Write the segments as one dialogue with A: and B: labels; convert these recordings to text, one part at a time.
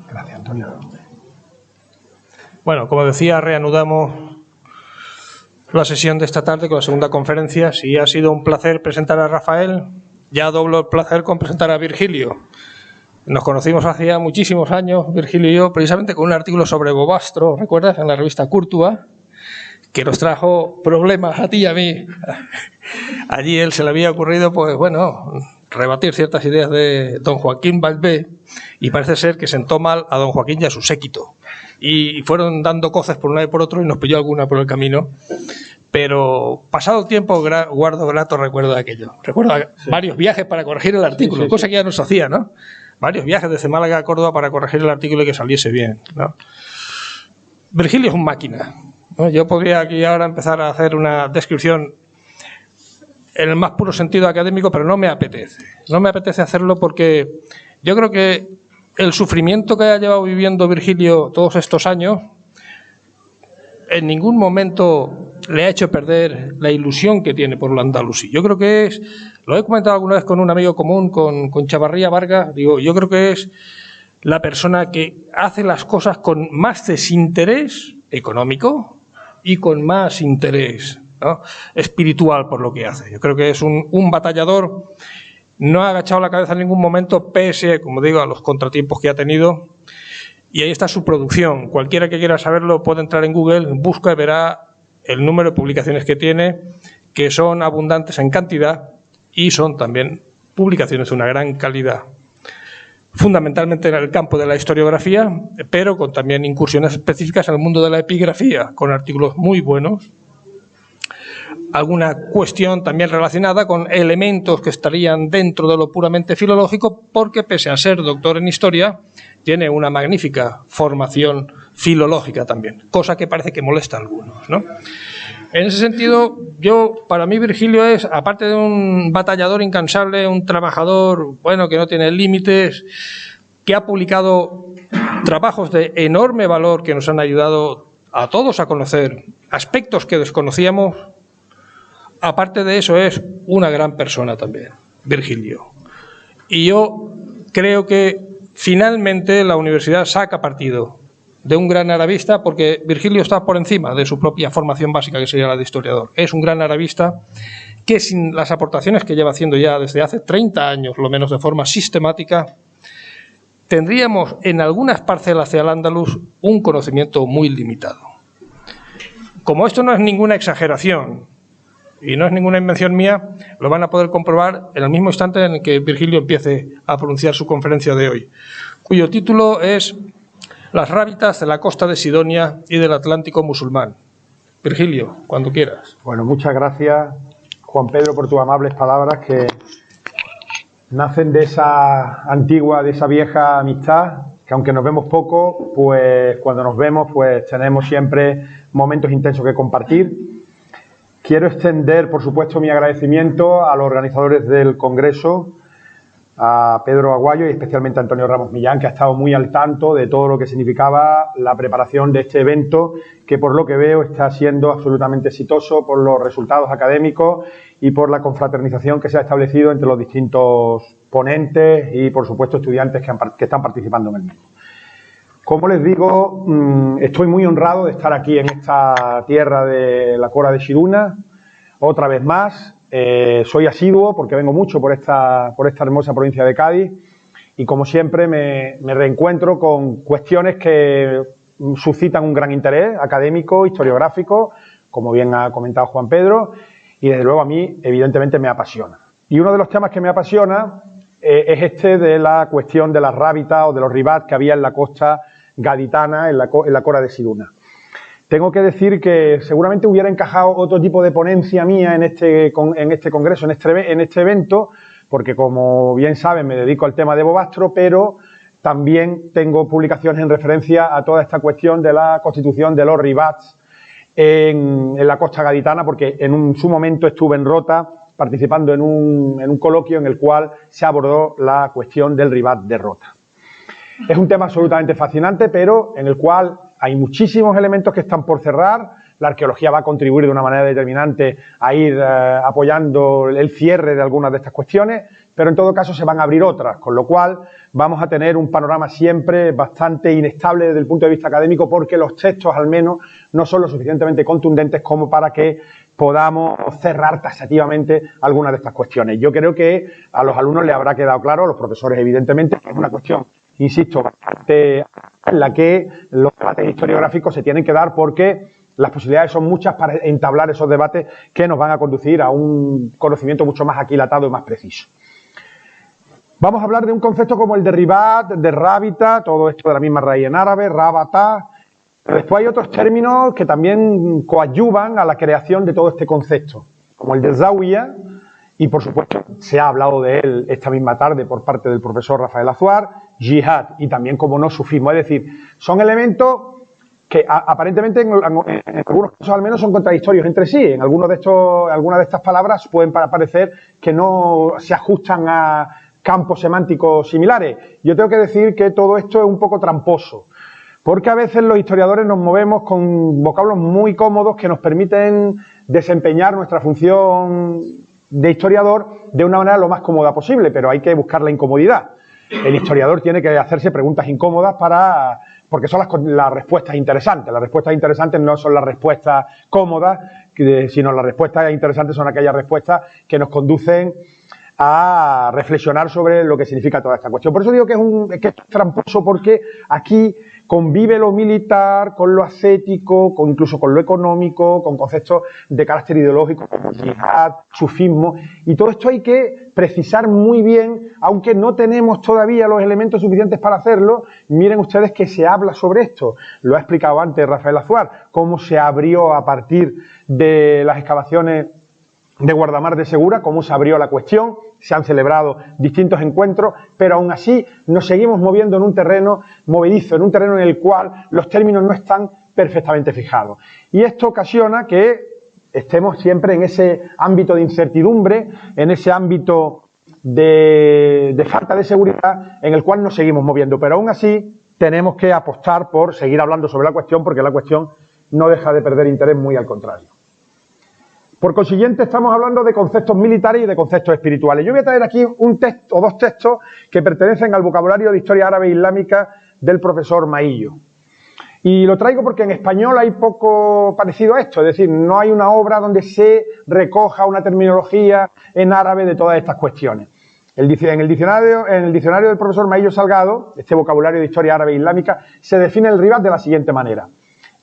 A: Gracias, Antonio.
B: Bueno, como decía, reanudamos la sesión de esta tarde con la segunda conferencia. Sí, ha sido un placer presentar a Rafael, ya doblo el placer con presentar a Virgilio. Nos conocimos hacía muchísimos años, Virgilio y yo, precisamente con un artículo sobre Bobastro, ¿recuerdas?, en la revista Curtua, que nos trajo problemas a ti y a mí. Allí él se le había ocurrido, pues bueno, rebatir ciertas ideas de don Joaquín Valvé, y parece ser que sentó mal a don Joaquín y a su séquito. Y fueron dando coces por un lado y por otro y nos pilló alguna por el camino. Pero pasado el tiempo guardo grato recuerdo de aquello. Recuerdo varios viajes para corregir el artículo, cosa que ya no se hacía, ¿no? Varios viajes desde Málaga a Córdoba para corregir el artículo y que saliese bien, ¿no? Virgilio es un máquina, ¿no? Yo podría aquí ahora empezar a hacer una descripción en el más puro sentido académico, pero no me apetece. No me apetece hacerlo porque yo creo que el sufrimiento que ha llevado viviendo Virgilio todos estos años en ningún momento le ha hecho perder la ilusión que tiene por lo andalusí. Yo creo que es, lo he comentado alguna vez con un amigo común, con Chavarría Vargas, digo, yo creo que es la persona que hace las cosas con más desinterés económico y con más interés, ¿no?, espiritual por lo que hace. Yo creo que es un batallador, no ha agachado la cabeza en ningún momento, pese, como digo, a los contratiempos que ha tenido. Y ahí está su producción. Cualquiera que quiera saberlo puede entrar en Google, busca y verá el número de publicaciones que tiene, que son abundantes en cantidad y son también publicaciones de una gran calidad. Fundamentalmente en el campo de la historiografía, pero con también incursiones específicas en el mundo de la epigrafía, con artículos muy buenos. Alguna cuestión también relacionada con elementos que estarían dentro de lo puramente filológico, porque pese a ser doctor en historia, tiene una magnífica formación filológica también, cosa que parece que molesta a algunos, ¿no? En ese sentido, para mí Virgilio es, aparte de un batallador incansable, un trabajador, bueno, que no tiene límites, que ha publicado trabajos de enorme valor que nos han ayudado a todos a conocer aspectos que desconocíamos. Aparte de eso, es una gran persona también, Virgilio. Y yo creo que finalmente la universidad saca partido de un gran arabista, porque Virgilio está por encima de su propia formación básica, que sería la de historiador. Es un gran arabista que, sin las aportaciones que lleva haciendo ya desde hace 30 años, lo menos de forma sistemática, tendríamos en algunas parcelas del Al-Ándalus un conocimiento muy limitado. Como esto no es ninguna exageración y no es ninguna invención mía, lo van a poder comprobar en el mismo instante en el que Virgilio empiece a pronunciar su conferencia de hoy, cuyo título es Las rábitas de la costa de Sidonia y del Atlántico musulmán. Virgilio, cuando quieras.
A: Bueno, muchas gracias, Juan Pedro, por tus amables palabras que nacen de esa antigua, de esa vieja amistad, que aunque nos vemos poco, pues cuando nos vemos, pues tenemos siempre momentos intensos que compartir. Quiero extender, por supuesto, mi agradecimiento a los organizadores del Congreso, a Pedro Aguayo y especialmente a Antonio Ramos Millán, que ha estado muy al tanto de todo lo que significaba la preparación de este evento, que por lo que veo está siendo absolutamente exitoso por los resultados académicos y por la confraternización que se ha establecido entre los distintos ponentes y, por supuesto, estudiantes que están participando en el mismo. Como les digo, estoy muy honrado de estar aquí en esta tierra de la Cora de Siduna, otra vez más. Soy asiduo porque vengo mucho por esta hermosa provincia de Cádiz y, como siempre, me reencuentro con cuestiones que suscitan un gran interés académico, historiográfico, como bien ha comentado Juan Pedro, y desde luego a mí, evidentemente, me apasiona. Y uno de los temas que me apasiona es este de la cuestión de las rábitas o de los ribats que había en la costa gaditana, en la Cora de Siduna. Tengo que decir que seguramente hubiera encajado otro tipo de ponencia mía en este congreso, en este evento, porque, como bien saben, me dedico al tema de Bobastro, pero también tengo publicaciones en referencia a toda esta cuestión de la constitución de los ribats en la costa gaditana, porque en su momento estuve en Rota participando en un coloquio en el cual se abordó la cuestión del ribat de Rota. Es un tema absolutamente fascinante, pero en el cual hay muchísimos elementos que están por cerrar, la arqueología va a contribuir de una manera determinante a ir apoyando el cierre de algunas de estas cuestiones, pero en todo caso se van a abrir otras, con lo cual vamos a tener un panorama siempre bastante inestable desde el punto de vista académico, porque los textos al menos no son lo suficientemente contundentes como para que podamos cerrar taxativamente algunas de estas cuestiones. Yo creo que a los alumnos les habrá quedado claro, a los profesores evidentemente, que es una cuestión, insisto, bastante en la que los debates historiográficos se tienen que dar, porque las posibilidades son muchas para entablar esos debates que nos van a conducir a un conocimiento mucho más aquilatado y más preciso. Vamos a hablar de un concepto como el de ribat, de rábita, todo esto de la misma raíz en árabe, rábata. Después hay otros términos que también coadyuvan a la creación de todo este concepto, como el de zawiya, y por supuesto se ha hablado de él esta misma tarde por parte del profesor Rafael Azuar, yihad y también, como no, sufismo. Es decir, son elementos que aparentemente en algunos casos al menos son contradictorios entre sí. En algunas de estas palabras pueden parecer que no se ajustan a campos semánticos similares. Yo tengo que decir que todo esto es un poco tramposo, porque a veces los historiadores nos movemos con vocablos muy cómodos que nos permiten desempeñar nuestra función de historiador de una manera lo más cómoda posible, pero hay que buscar la incomodidad. El historiador tiene que hacerse preguntas incómodas porque son las respuestas interesantes. Las respuestas interesantes no son las respuestas cómodas, sino las respuestas interesantes son aquellas respuestas que nos conducen a reflexionar sobre lo que significa toda esta cuestión. Por eso digo que es tramposo, porque aquí convive lo militar con lo ascético, incluso con lo económico, con conceptos de carácter ideológico como yihad, sufismo, y todo esto hay que precisar muy bien, aunque no tenemos todavía los elementos suficientes para hacerlo. Miren ustedes que se habla sobre esto, lo ha explicado antes Rafael Azuar, cómo se abrió a partir de las excavaciones de Guardamar de Segura, cómo se abrió la cuestión, se han celebrado distintos encuentros, pero aún así nos seguimos moviendo en un terreno movedizo, en un terreno en el cual los términos no están perfectamente fijados. Y esto ocasiona que estemos siempre en ese ámbito de incertidumbre, en ese ámbito de falta de seguridad en el cual nos seguimos moviendo, pero aún así tenemos que apostar por seguir hablando sobre la cuestión, porque la cuestión no deja de perder interés, muy al contrario. Por consiguiente, estamos hablando de conceptos militares y de conceptos espirituales. Yo voy a traer aquí un texto o dos textos que pertenecen al vocabulario de historia árabe e islámica del profesor Maillo. Y lo traigo porque en español hay poco parecido a esto, es decir, no hay una obra donde se recoja una terminología en árabe de todas estas cuestiones. En el diccionario del profesor Maillo Salgado, este vocabulario de historia árabe e islámica, se define el ribat de la siguiente manera.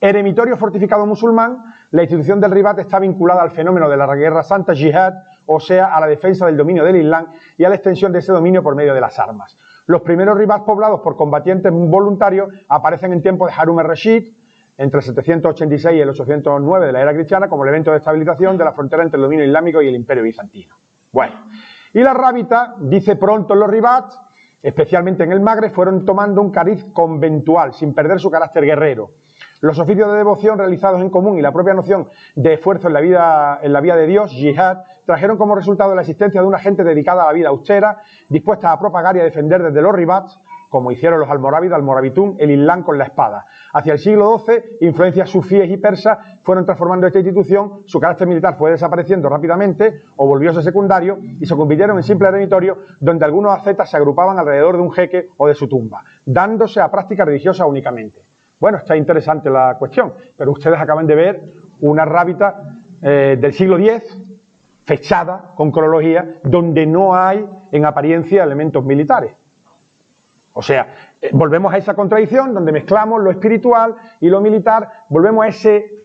A: Eremitorio fortificado musulmán, la institución del ribat está vinculada al fenómeno de la guerra santa, yihad, o sea, a la defensa del dominio del Islam y a la extensión de ese dominio por medio de las armas. Los primeros ribats poblados por combatientes voluntarios aparecen en tiempos de Harun al-Rashid, entre el 786 y el 809 de la era cristiana, como elemento de estabilización de la frontera entre el dominio islámico y el imperio bizantino. Bueno, y la rábita, dice pronto en los ribats, especialmente en el Magreb, fueron tomando un cariz conventual, sin perder su carácter guerrero. Los oficios de devoción realizados en común y la propia noción de esfuerzo en la vía de Dios, yihad, trajeron como resultado la existencia de una gente dedicada a la vida austera, dispuesta a propagar y a defender desde los ribats, como hicieron los almorávidas, almorabitún, el Islam con la espada. Hacia el siglo XII, influencias sufíes y persas fueron transformando esta institución, su carácter militar fue desapareciendo rápidamente o volvióse secundario y se convirtieron en simple eremitorio donde algunos ascetas se agrupaban alrededor de un jeque o de su tumba, dándose a práctica religiosa únicamente. Bueno, está interesante la cuestión, pero ustedes acaban de ver una rábita del siglo X, fechada, con cronología, donde no hay en apariencia elementos militares. O sea, volvemos a esa contradicción donde mezclamos lo espiritual y lo militar, volvemos a ese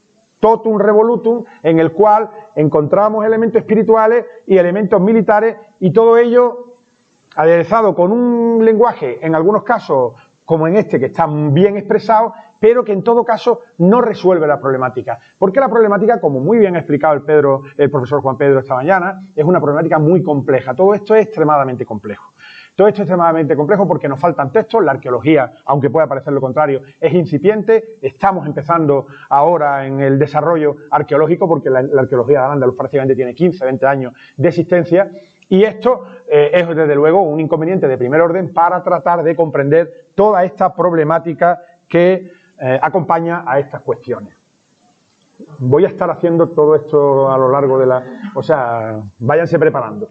A: totum revolutum en el cual encontramos elementos espirituales y elementos militares, y todo ello aderezado con un lenguaje, en algunos casos, como en este, que está bien expresado, pero que en todo caso no resuelve la problemática. Porque la problemática, como muy bien ha explicado el profesor Juan Pedro esta mañana, es una problemática muy compleja. Todo esto es extremadamente complejo. Todo esto es extremadamente complejo porque nos faltan textos, la arqueología, aunque pueda parecer lo contrario, es incipiente, estamos empezando ahora en el desarrollo arqueológico porque la arqueología de Al-Ándalus prácticamente tiene 15, 20 años de existencia, y esto es desde luego un inconveniente de primer orden para tratar de comprender toda esta problemática que acompaña a estas cuestiones. Voy a estar haciendo todo esto a lo largo de la... O sea, váyanse preparando.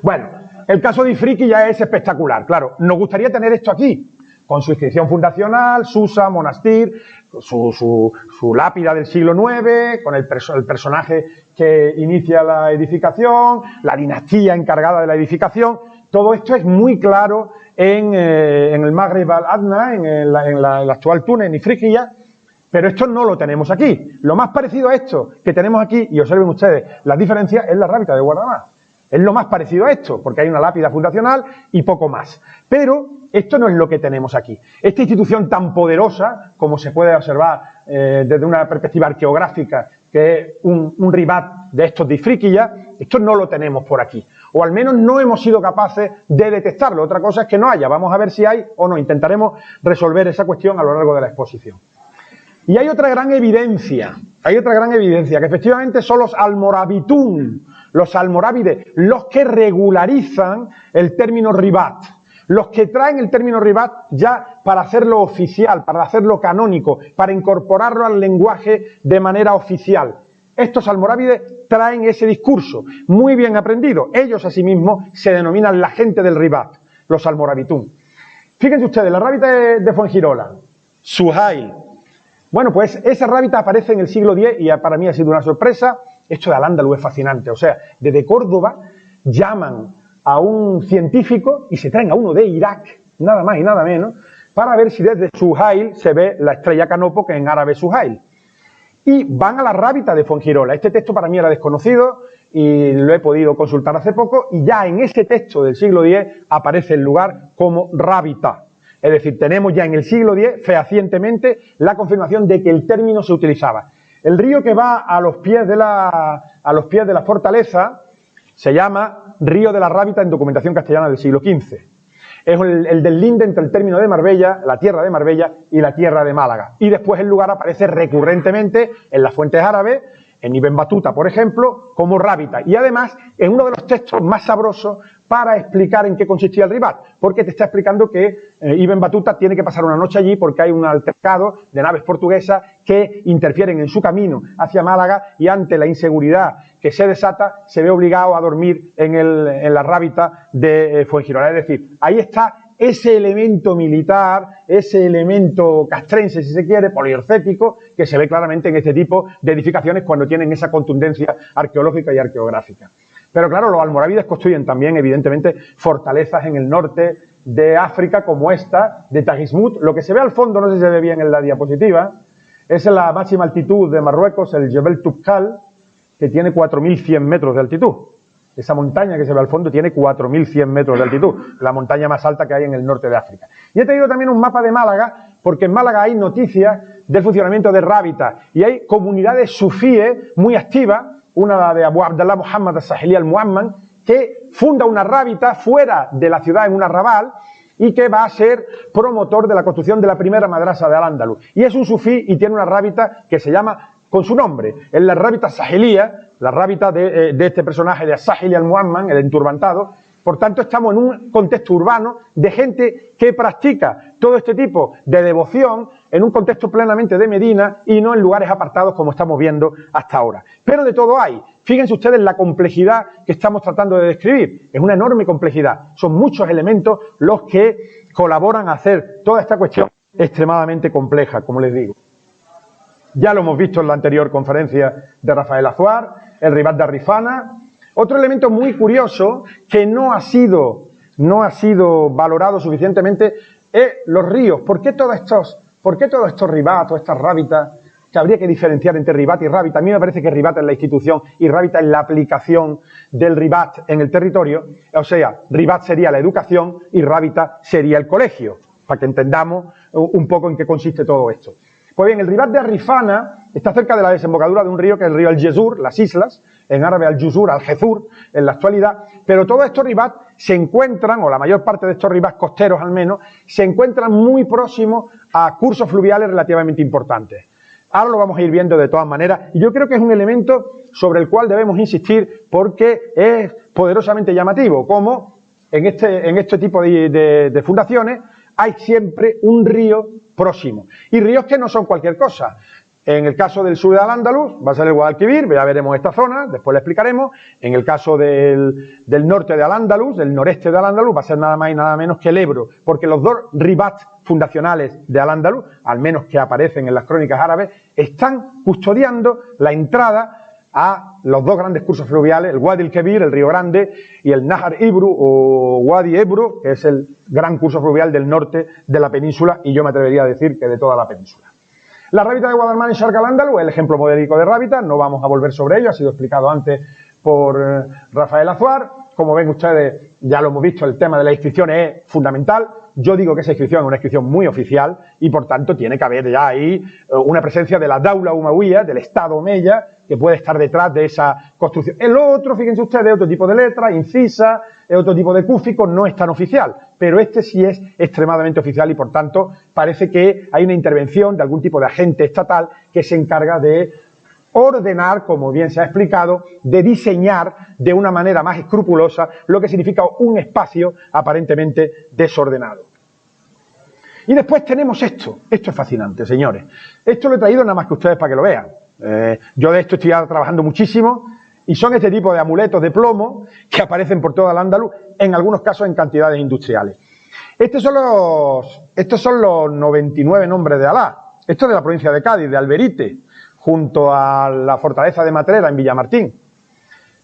A: Bueno, el caso de Ifriqui ya es espectacular. Claro, nos gustaría tener esto aquí, con su inscripción fundacional, Susa, Monastir, su lápida del siglo IX, con el personaje que inicia la edificación, la dinastía encargada de la edificación. Todo esto es muy claro en el Maghreb al-Adna, en la actual Túnez, en Ifriqiya, pero esto no lo tenemos aquí. Lo más parecido a esto que tenemos aquí, y observen ustedes las diferencias, es la rábita de Guardamar. Es lo más parecido a esto, porque hay una lápida fundacional y poco más. Pero esto no es lo que tenemos aquí. Esta institución tan poderosa, como se puede observar desde una perspectiva arqueográfica, que es un ribat de estos de Ifriqiya, esto no lo tenemos por aquí. O al menos no hemos sido capaces de detectarlo. Otra cosa es que no haya. Vamos a ver si hay o no. Intentaremos resolver esa cuestión a lo largo de la exposición. Y hay otra gran evidencia, que efectivamente son los almorabitún, los almorávides, los que regularizan el término ribat, los que traen el término ribat ya para hacerlo oficial, para hacerlo canónico, para incorporarlo al lenguaje de manera oficial. Estos almorávides traen ese discurso muy bien aprendido. Ellos asimismo se denominan la gente del ribat, los almorabitún. Fíjense ustedes, la rábita de Fuengirola, Suhail. Bueno, pues esa rábita aparece en el siglo X y para mí ha sido una sorpresa. Esto de Al-Ándalus es fascinante. O sea, desde Córdoba llaman a un científico y se traen a uno de Irak, nada más y nada menos, para ver si desde Suhail se ve la estrella Canopo, que en árabe es Suhail. Y van a la rábita de Fuengirola. Este texto para mí era desconocido y lo he podido consultar hace poco, y ya en ese texto del siglo X aparece el lugar como rábita. Es decir, tenemos ya en el siglo X fehacientemente la confirmación de que el término se utilizaba. El río que va a los pies de la fortaleza se llama Río de la Rábita en documentación castellana del siglo XV. Es el del linde entre el término de Marbella, la tierra de Marbella y la tierra de Málaga. Y después el lugar aparece recurrentemente en las fuentes árabes, en Ibn Battuta, por ejemplo, como rábita. Y además, en uno de los textos más sabrosos para explicar en qué consistía el ribat, porque te está explicando que Ibn Battuta tiene que pasar una noche allí porque hay un altercado de naves portuguesas que interfieren en su camino hacia Málaga, y ante la inseguridad que se desata, se ve obligado a dormir en la rábita de Fuengirola. Es decir, ahí está ese elemento militar, ese elemento castrense, si se quiere, poliorcético, que se ve claramente en este tipo de edificaciones cuando tienen esa contundencia arqueológica y arqueográfica. Pero claro, los almorávides construyen también, evidentemente, fortalezas en el norte de África, como esta de Tagismut. Lo que se ve al fondo, no sé si se ve bien en la diapositiva, es la máxima altitud de Marruecos, el Jebel Toubkal, que tiene 4.100 metros de altitud. Esa montaña que se ve al fondo tiene 4.100 metros de altitud, la montaña más alta que hay en el norte de África. Y he traído también un mapa de Málaga, porque en Málaga hay noticias del funcionamiento de rábitas y hay comunidades sufíes muy activas, una de Abu Abdallah Muhammad al-Sahili al-Muamman, que funda una rábita fuera de la ciudad en un arrabal y que va a ser promotor de la construcción de la primera madrasa de Al-Ándalus. Y es un sufí y tiene una rábita que se llama con su nombre, es la rábita sahilía, la rábita de este personaje de As-Sahili al-Muamman, el enturbantado. Por tanto, estamos en un contexto urbano de gente que practica todo este tipo de devoción en un contexto plenamente de Medina y no en lugares apartados como estamos viendo hasta ahora. Pero de todo hay. Fíjense ustedes la complejidad que estamos tratando de describir. Es una enorme complejidad. Son muchos elementos los que colaboran a hacer toda esta cuestión extremadamente compleja, como les digo. Ya lo hemos visto en la anterior conferencia de Rafael Azuar, el ribat de Rifana. Otro elemento muy curioso que no ha sido valorado suficientemente es los ríos. ¿Por qué todos estos ribat o estas rábitas, que habría que diferenciar entre ribat y rábita? A mí me parece que ribat es la institución y rábita es la aplicación del ribat en el territorio. O sea, ribat sería la educación y rábita sería el colegio, para que entendamos un poco en qué consiste todo esto. Pues bien, el ribat de Rifana está cerca de la desembocadura de un río que es el río Al-Jezur, las islas, en árabe Al-Juzur, Al-Jezur, en la actualidad, pero todos estos ribats se encuentran, o la mayor parte de estos ribats costeros al menos, se encuentran muy próximos a cursos fluviales relativamente importantes. Ahora lo vamos a ir viendo de todas maneras, y yo creo que es un elemento sobre el cual debemos insistir porque es poderosamente llamativo, como en este tipo de fundaciones hay siempre un río próximo, y ríos que no son cualquier cosa. En el caso del sur de Al-Ándalus va a ser el Guadalquivir, ya veremos esta zona, después le explicaremos. En el caso del norte de Al-Ándalus, del noreste de Al-Ándalus, va a ser nada más y nada menos que el Ebro, porque los dos ribats fundacionales de Al-Ándalus, al menos que aparecen en las crónicas árabes, están custodiando la entrada a los dos grandes cursos fluviales, el Wadi el-Kebir, el Río Grande, y el Nahar Ibru o Wadi Ebro, que es el gran curso fluvial del norte de la península, y yo me atrevería a decir que de toda la península. La rábita de Guadarmán en Sharq al-Ándalus, el ejemplo modélico de rábita, no vamos a volver sobre ello, ha sido explicado antes por Rafael Azuar. Como ven ustedes, ya lo hemos visto, el tema de la inscripción es fundamental. Yo digo que esa inscripción es una inscripción muy oficial y por tanto tiene que haber ya ahí una presencia de la Daula Umayyah, del Estado Omeya, que puede estar detrás de esa construcción. El otro, fíjense ustedes, es otro tipo de letra, incisa, es otro tipo de cúfico, no es tan oficial, pero este sí es extremadamente oficial y por tanto parece que hay una intervención de algún tipo de agente estatal que se encarga de ordenar, como bien se ha explicado, de diseñar de una manera más escrupulosa lo que significa un espacio aparentemente desordenado. Y después tenemos esto es fascinante, señores. Esto lo he traído nada más que ustedes para que lo vean. Yo de esto estoy trabajando muchísimo y son este tipo de amuletos de plomo que aparecen por todo Al-Ándalus, en algunos casos en cantidades industriales. Estos son los 99 nombres de Alá. Esto es de la provincia de Cádiz, de Alberite, junto a la fortaleza de Matrera en Villamartín.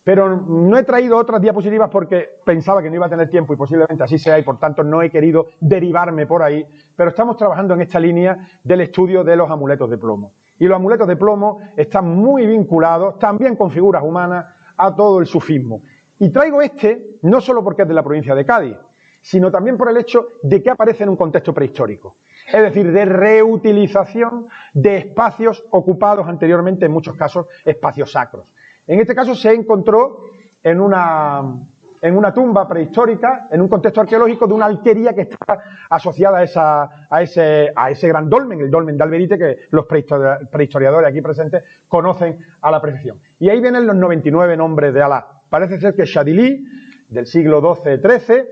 A: Pero no he traído otras diapositivas porque pensaba que no iba a tener tiempo y posiblemente así sea y por tanto no he querido derivarme por ahí, pero estamos trabajando en esta línea del estudio de los amuletos de plomo. Y los amuletos de plomo están muy vinculados, también con figuras humanas, a todo el sufismo. Y traigo este no solo porque es de la provincia de Cádiz, sino también por el hecho de que aparece en un contexto prehistórico. Es decir, de reutilización de espacios ocupados anteriormente, en muchos casos, espacios sacros. En este caso se encontró en una tumba prehistórica, en un contexto arqueológico, de una alquería que está asociada a ese gran dolmen, el dolmen de Alberite, que los prehistoriadores aquí presentes conocen a la perfección. Y ahí vienen los 99 nombres de Alá. Parece ser que Shadilí, del siglo XII-XIII,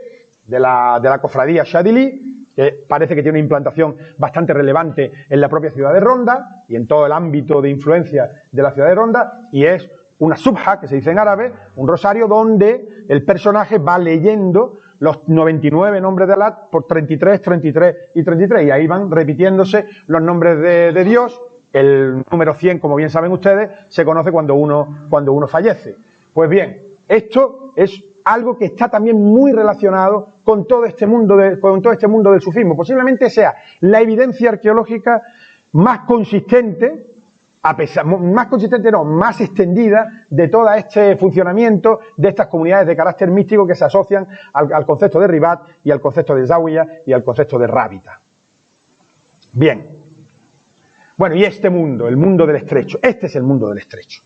A: de la cofradía Shadilí, que parece que tiene una implantación bastante relevante en la propia ciudad de Ronda y en todo el ámbito de influencia de la ciudad de Ronda, y es una subha, que se dice en árabe, un rosario donde el personaje va leyendo los 99 nombres de Alá por 33, 33 y 33, y ahí van repitiéndose los nombres de Dios. El número 100, como bien saben ustedes, se conoce cuando uno fallece. Pues bien, esto es algo que está también muy relacionado con todo este mundo del sufismo. Posiblemente sea la evidencia arqueológica más consistente, más extendida de todo este funcionamiento de estas comunidades de carácter místico que se asocian al concepto de ribat y al concepto de zawiya y al concepto de rábita. Bien. Bueno, y este mundo, el mundo del estrecho. Este es el mundo del estrecho.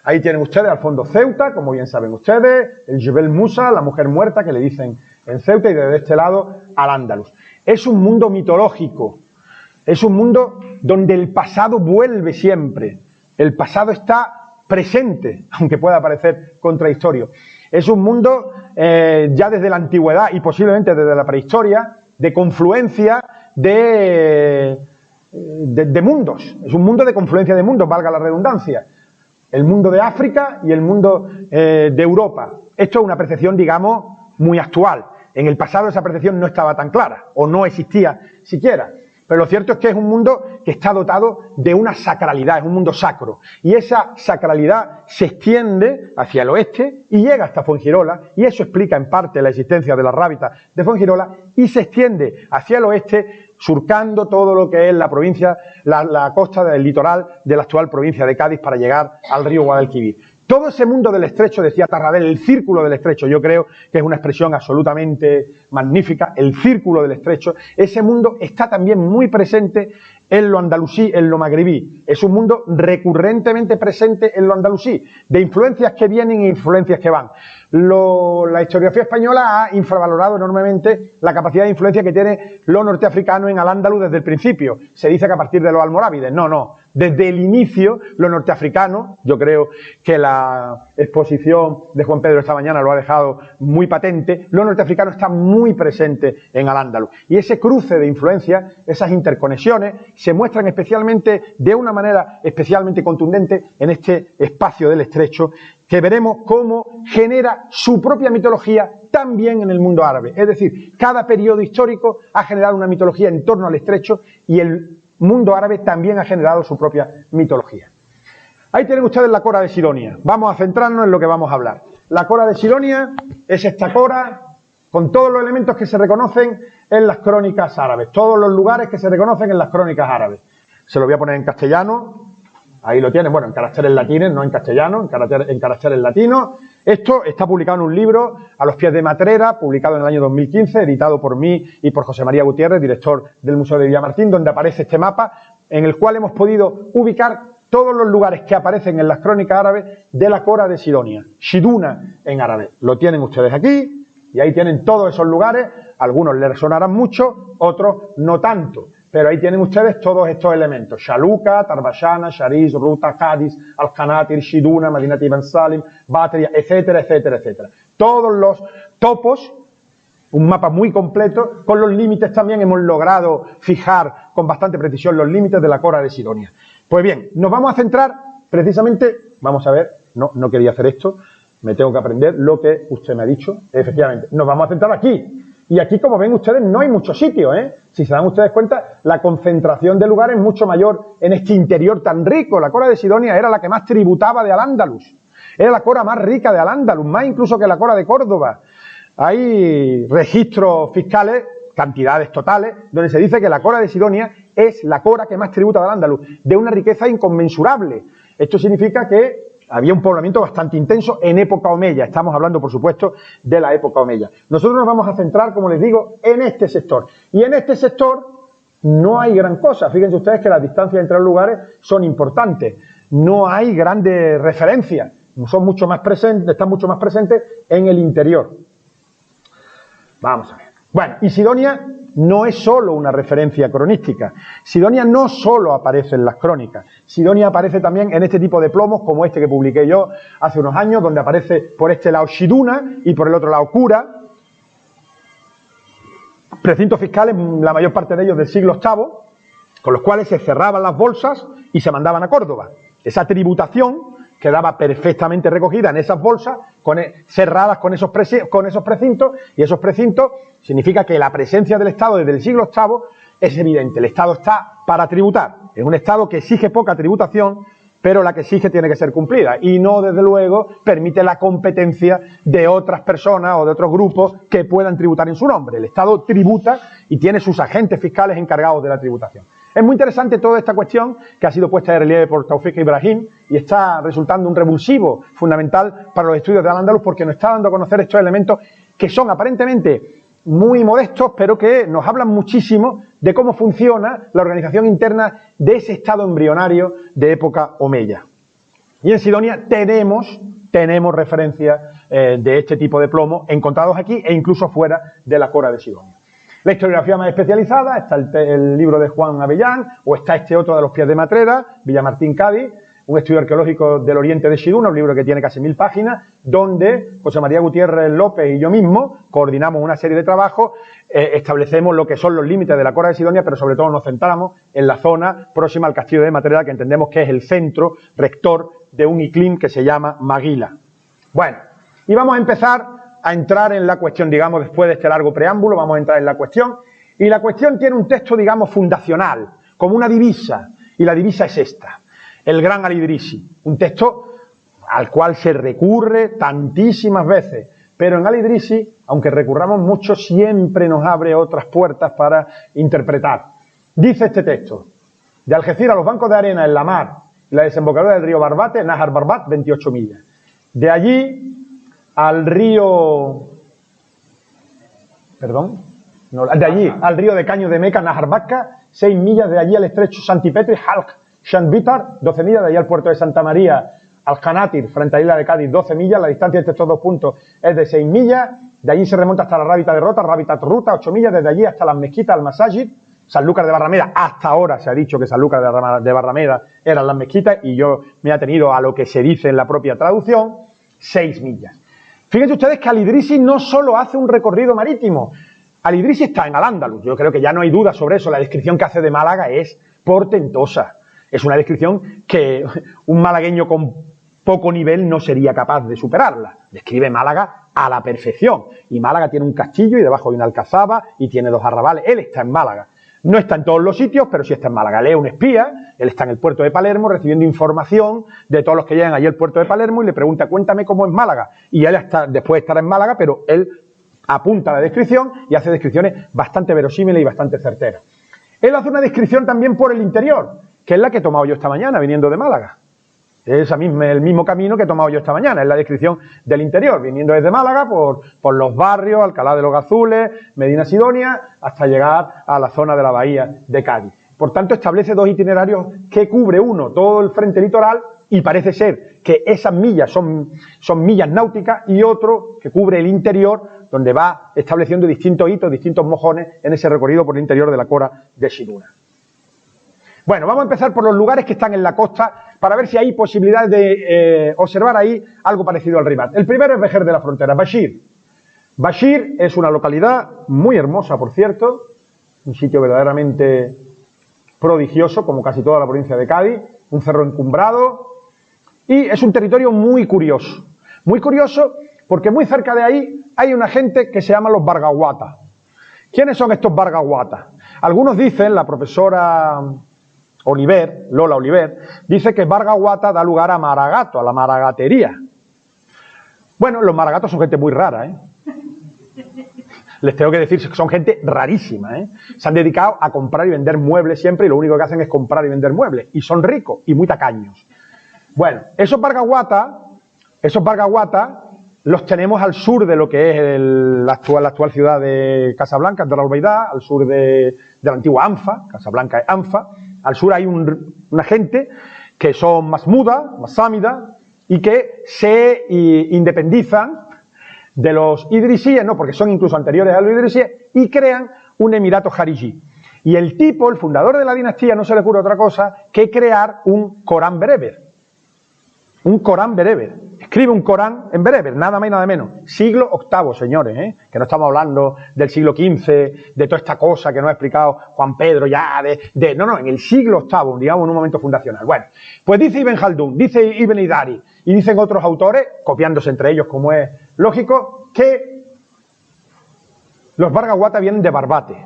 A: Ahí tienen ustedes al fondo Ceuta, como bien saben ustedes, el Jebel Musa, la mujer muerta que le dicen en Ceuta, y desde este lado Al-Ándalus. Es un mundo mitológico, es un mundo donde el pasado vuelve siempre, el pasado está presente, aunque pueda parecer contradictorio. Es un mundo ya desde la antigüedad y posiblemente desde la prehistoria, de confluencia de mundos. Es un mundo de confluencia de mundos, valga la redundancia. El mundo de África y el mundo de Europa. Esto es una percepción, digamos, muy actual. En el pasado esa percepción no estaba tan clara, o no existía siquiera. Pero lo cierto es que es un mundo que está dotado de una sacralidad, es un mundo sacro. Y esa sacralidad se extiende hacia el oeste y llega hasta Fuengirola, y eso explica en parte la existencia de la rábita de Fuengirola, y se extiende hacia el oeste, surcando todo lo que es la provincia, la costa del litoral de la actual provincia de Cádiz para llegar al río Guadalquivir. Todo ese mundo del estrecho, decía Tarradell, el círculo del estrecho, yo creo que es una expresión absolutamente magnífica, el círculo del estrecho, ese mundo está también muy presente en lo andalusí, en lo magrebí. Es un mundo recurrentemente presente en lo andalusí, de influencias que vienen e influencias que van. La historiografía española ha infravalorado enormemente la capacidad de influencia que tiene lo norteafricano en Al-Ándalus desde el principio. Se dice que a partir de los almorávides. No. Desde el inicio, lo norteafricano, yo creo que la exposición de Juan Pedro esta mañana lo ha dejado muy patente, lo norteafricano está muy presente en Al-Ándalus. Y ese cruce de influencias, esas interconexiones, se muestran especialmente, de una manera especialmente contundente, en este espacio del Estrecho, que veremos cómo genera su propia mitología también en el mundo árabe. Es decir, cada periodo histórico ha generado una mitología en torno al Estrecho y el mundo árabe también ha generado su propia mitología. Ahí tienen ustedes la Cora de Sidonia. Vamos a centrarnos en lo que vamos a hablar. La Cora de Sidonia es esta cora con todos los elementos que se reconocen en las crónicas árabes, todos los lugares que se reconocen en las crónicas árabes. Se lo voy a poner en castellano. Ahí lo tienen, bueno, en caracteres latines, no en castellano, en caracteres latinos. Esto está publicado en un libro, A los pies de Matrera, publicado en el año 2015, editado por mí y por José María Gutiérrez, director del Museo de Villamartín, donde aparece este mapa, en el cual hemos podido ubicar todos los lugares que aparecen en las crónicas árabes de la Cora de Sidonia, Shiduna en árabe. Lo tienen ustedes aquí, y ahí tienen todos esos lugares, algunos les sonarán mucho, otros no tanto. Pero ahí tienen ustedes todos estos elementos: Shaluka, Tarbashana, Shariz, Ruta, Cádiz, Al-Qanatir, Shiduna, Madinat Ibn Salim, Batria, etcétera, etcétera, etcétera. Todos los topos, un mapa muy completo, con los límites también hemos logrado fijar con bastante precisión los límites de la Cora de Sidonia. Pues bien, nos vamos a centrar precisamente, vamos a ver, no quería hacer esto, me tengo que aprender lo que usted me ha dicho, efectivamente, nos vamos a centrar aquí. Y aquí, como ven ustedes, no hay muchos sitios, ¿eh? Si se dan ustedes cuenta, la concentración de lugares es mucho mayor en este interior tan rico. La Cora de Sidonia era la que más tributaba de Al-Ándalus. Era la Cora más rica de Al-Ándalus, más incluso que la Cora de Córdoba. Hay registros fiscales, cantidades totales, donde se dice que la Cora de Sidonia es la Cora que más tributa de Al-Ándalus, de una riqueza inconmensurable. Esto significa que había un poblamiento bastante intenso en época omeya. Estamos hablando, por supuesto, de la época omeya. Nosotros nos vamos a centrar, como les digo, en este sector. Y en este sector no hay gran cosa. Fíjense ustedes que las distancias entre los lugares son importantes. No hay grandes referencias. Son mucho más presentes, están mucho más presentes en el interior. Vamos a ver. Bueno, y Sidonia no es solo una referencia cronística. Sidonia no solo aparece en las crónicas. Sidonia aparece también en este tipo de plomos, como este que publiqué yo hace unos años, donde aparece por este lado Shiduna y por el otro lado Cura. Precintos fiscales, la mayor parte de ellos del siglo VIII, con los cuales se cerraban las bolsas y se mandaban a Córdoba. Esa tributación quedaba perfectamente recogida en esas bolsas, cerradas con esos precintos, y esos precintos significa que la presencia del Estado desde el siglo VIII es evidente. El Estado está para tributar. Es un Estado que exige poca tributación, pero la que exige tiene que ser cumplida, y no, desde luego, permite la competencia de otras personas o de otros grupos que puedan tributar en su nombre. El Estado tributa y tiene sus agentes fiscales encargados de la tributación. Es muy interesante toda esta cuestión que ha sido puesta de relieve por Taufik Ibrahim y está resultando un revulsivo fundamental para los estudios de Al-Ándalus, porque nos está dando a conocer estos elementos que son aparentemente muy modestos, pero que nos hablan muchísimo de cómo funciona la organización interna de ese estado embrionario de época omeya. Y en Sidonia tenemos referencias de este tipo de plomo encontrados aquí e incluso fuera de la Cora de Sidonia. La historiografía más especializada, está el libro de Juan Avellán, o está este otro de los pies de Matrera, Villamartín, Cádiz, un estudio arqueológico del oriente de Shiduna, un libro que tiene casi 1000 páginas, donde José María Gutiérrez López y yo mismo coordinamos una serie de trabajos, establecemos lo que son los límites de la Cora de Sidonia, pero sobre todo nos centramos en la zona próxima al castillo de Matrera, que entendemos que es el centro rector de un iclín que se llama Maguila. Bueno, y vamos a empezar a entrar en la cuestión, digamos, después de este largo preámbulo, vamos a entrar en la cuestión, y la cuestión tiene un texto, digamos, fundacional, como una divisa, y la divisa es esta: el Gran Al-Idrisi, un texto al cual se recurre tantísimas veces, pero en Al-Idrisi, aunque recurramos mucho, siempre nos abre otras puertas para interpretar. Dice este texto: de Algeciras a los bancos de arena en la mar, la desembocadura del río Barbate, Nahar Barbat, 28 millas. De allí al río, de allí al río de Caño de Meca, Nahar Bakka, 6 millas. De allí al estrecho Santipetri, Halk, Shanbitar, 12 millas. De allí al puerto de Santa María, Al-Janátir, frente a la isla de Cádiz, 12 millas, la distancia entre estos dos puntos es de 6 millas, de allí se remonta hasta la Rábita de Rota, Rábita Ruta, 8 millas, desde allí hasta las mezquitas, Al-Masajid, Sanlúcar de Barrameda. Hasta ahora se ha dicho que Sanlúcar de Barrameda eran las mezquitas y yo me he atenido a lo que se dice en la propia traducción, 6 millas. Fíjense ustedes que Al-Idrisi no solo hace un recorrido marítimo, Al-Idrisi está en Al-Ándalus, yo creo que ya no hay duda sobre eso, la descripción que hace de Málaga es portentosa, es una descripción que un malagueño con poco nivel no sería capaz de superarla, describe Málaga a la perfección, y Málaga tiene un castillo y debajo hay una alcazaba y tiene 2 arrabales, él está en Málaga. No está en todos los sitios, pero sí está en Málaga. Él es un espía, él está en el puerto de Palermo recibiendo información de todos los que llegan allí al puerto de Palermo y le pregunta, cuéntame cómo es Málaga. Y él después estará en Málaga, pero él apunta a la descripción y hace descripciones bastante verosímiles y bastante certeras. Él hace una descripción también por el interior, que es la que he tomado yo esta mañana viniendo de Málaga. Es el mismo camino que he tomado yo esta mañana, es la descripción del interior, viniendo desde Málaga por los barrios, Alcalá de los Gazules, Medina Sidonia, hasta llegar a la zona de la bahía de Cádiz. Por tanto, establece 2 itinerarios que cubre uno, todo el frente litoral, y parece ser que esas millas son millas náuticas, y otro que cubre el interior, donde va estableciendo distintos hitos, distintos mojones en ese recorrido por el interior de la Cora de Siduna. Bueno, vamos a empezar por los lugares que están en la costa para ver si hay posibilidades de observar ahí algo parecido al Ribat. El primero es Vejer de la Frontera, Bashir. Bashir es una localidad muy hermosa, por cierto, un sitio verdaderamente prodigioso, como casi toda la provincia de Cádiz, un cerro encumbrado, y es un territorio muy curioso porque muy cerca de ahí hay una gente que se llama los Bargahuatas. ¿Quiénes son estos Bargahuatas? Algunos dicen, la profesora Lola Oliver, dice que Bargahuata da lugar a Maragato, a la maragatería. Bueno, los maragatos son gente muy rara, ¿eh? Les tengo que decir que son gente rarísima, ¿eh? Se han dedicado a comprar y vender muebles siempre y lo único que hacen es comprar y vender muebles. Y son ricos y muy tacaños. Bueno, esos Bargahuata los tenemos al sur de lo que es la actual ciudad de Casablanca, de la Albaidá, al sur de la antigua Anfa, Casablanca es Anfa. Al sur hay una gente que son masmuda, masámida, y que se independizan de los idrisíes, no, porque son incluso anteriores a los idrisíes, y crean un emirato jarijí. Y el fundador de la dinastía, no se le ocurre otra cosa que crear un Corán bereber. Un Corán bereber. Escribe un Corán en bereber, nada más y nada menos. Siglo VIII, señores, ¿eh? Que no estamos hablando del siglo XV, de toda esta cosa que nos ha explicado Juan Pedro ya, no, en el siglo VIII, digamos, en un momento fundacional. Bueno, pues dice Ibn Khaldun, dice Ibn Idari, y dicen otros autores, copiándose entre ellos como es lógico, que los Bargahuata vienen de Barbate,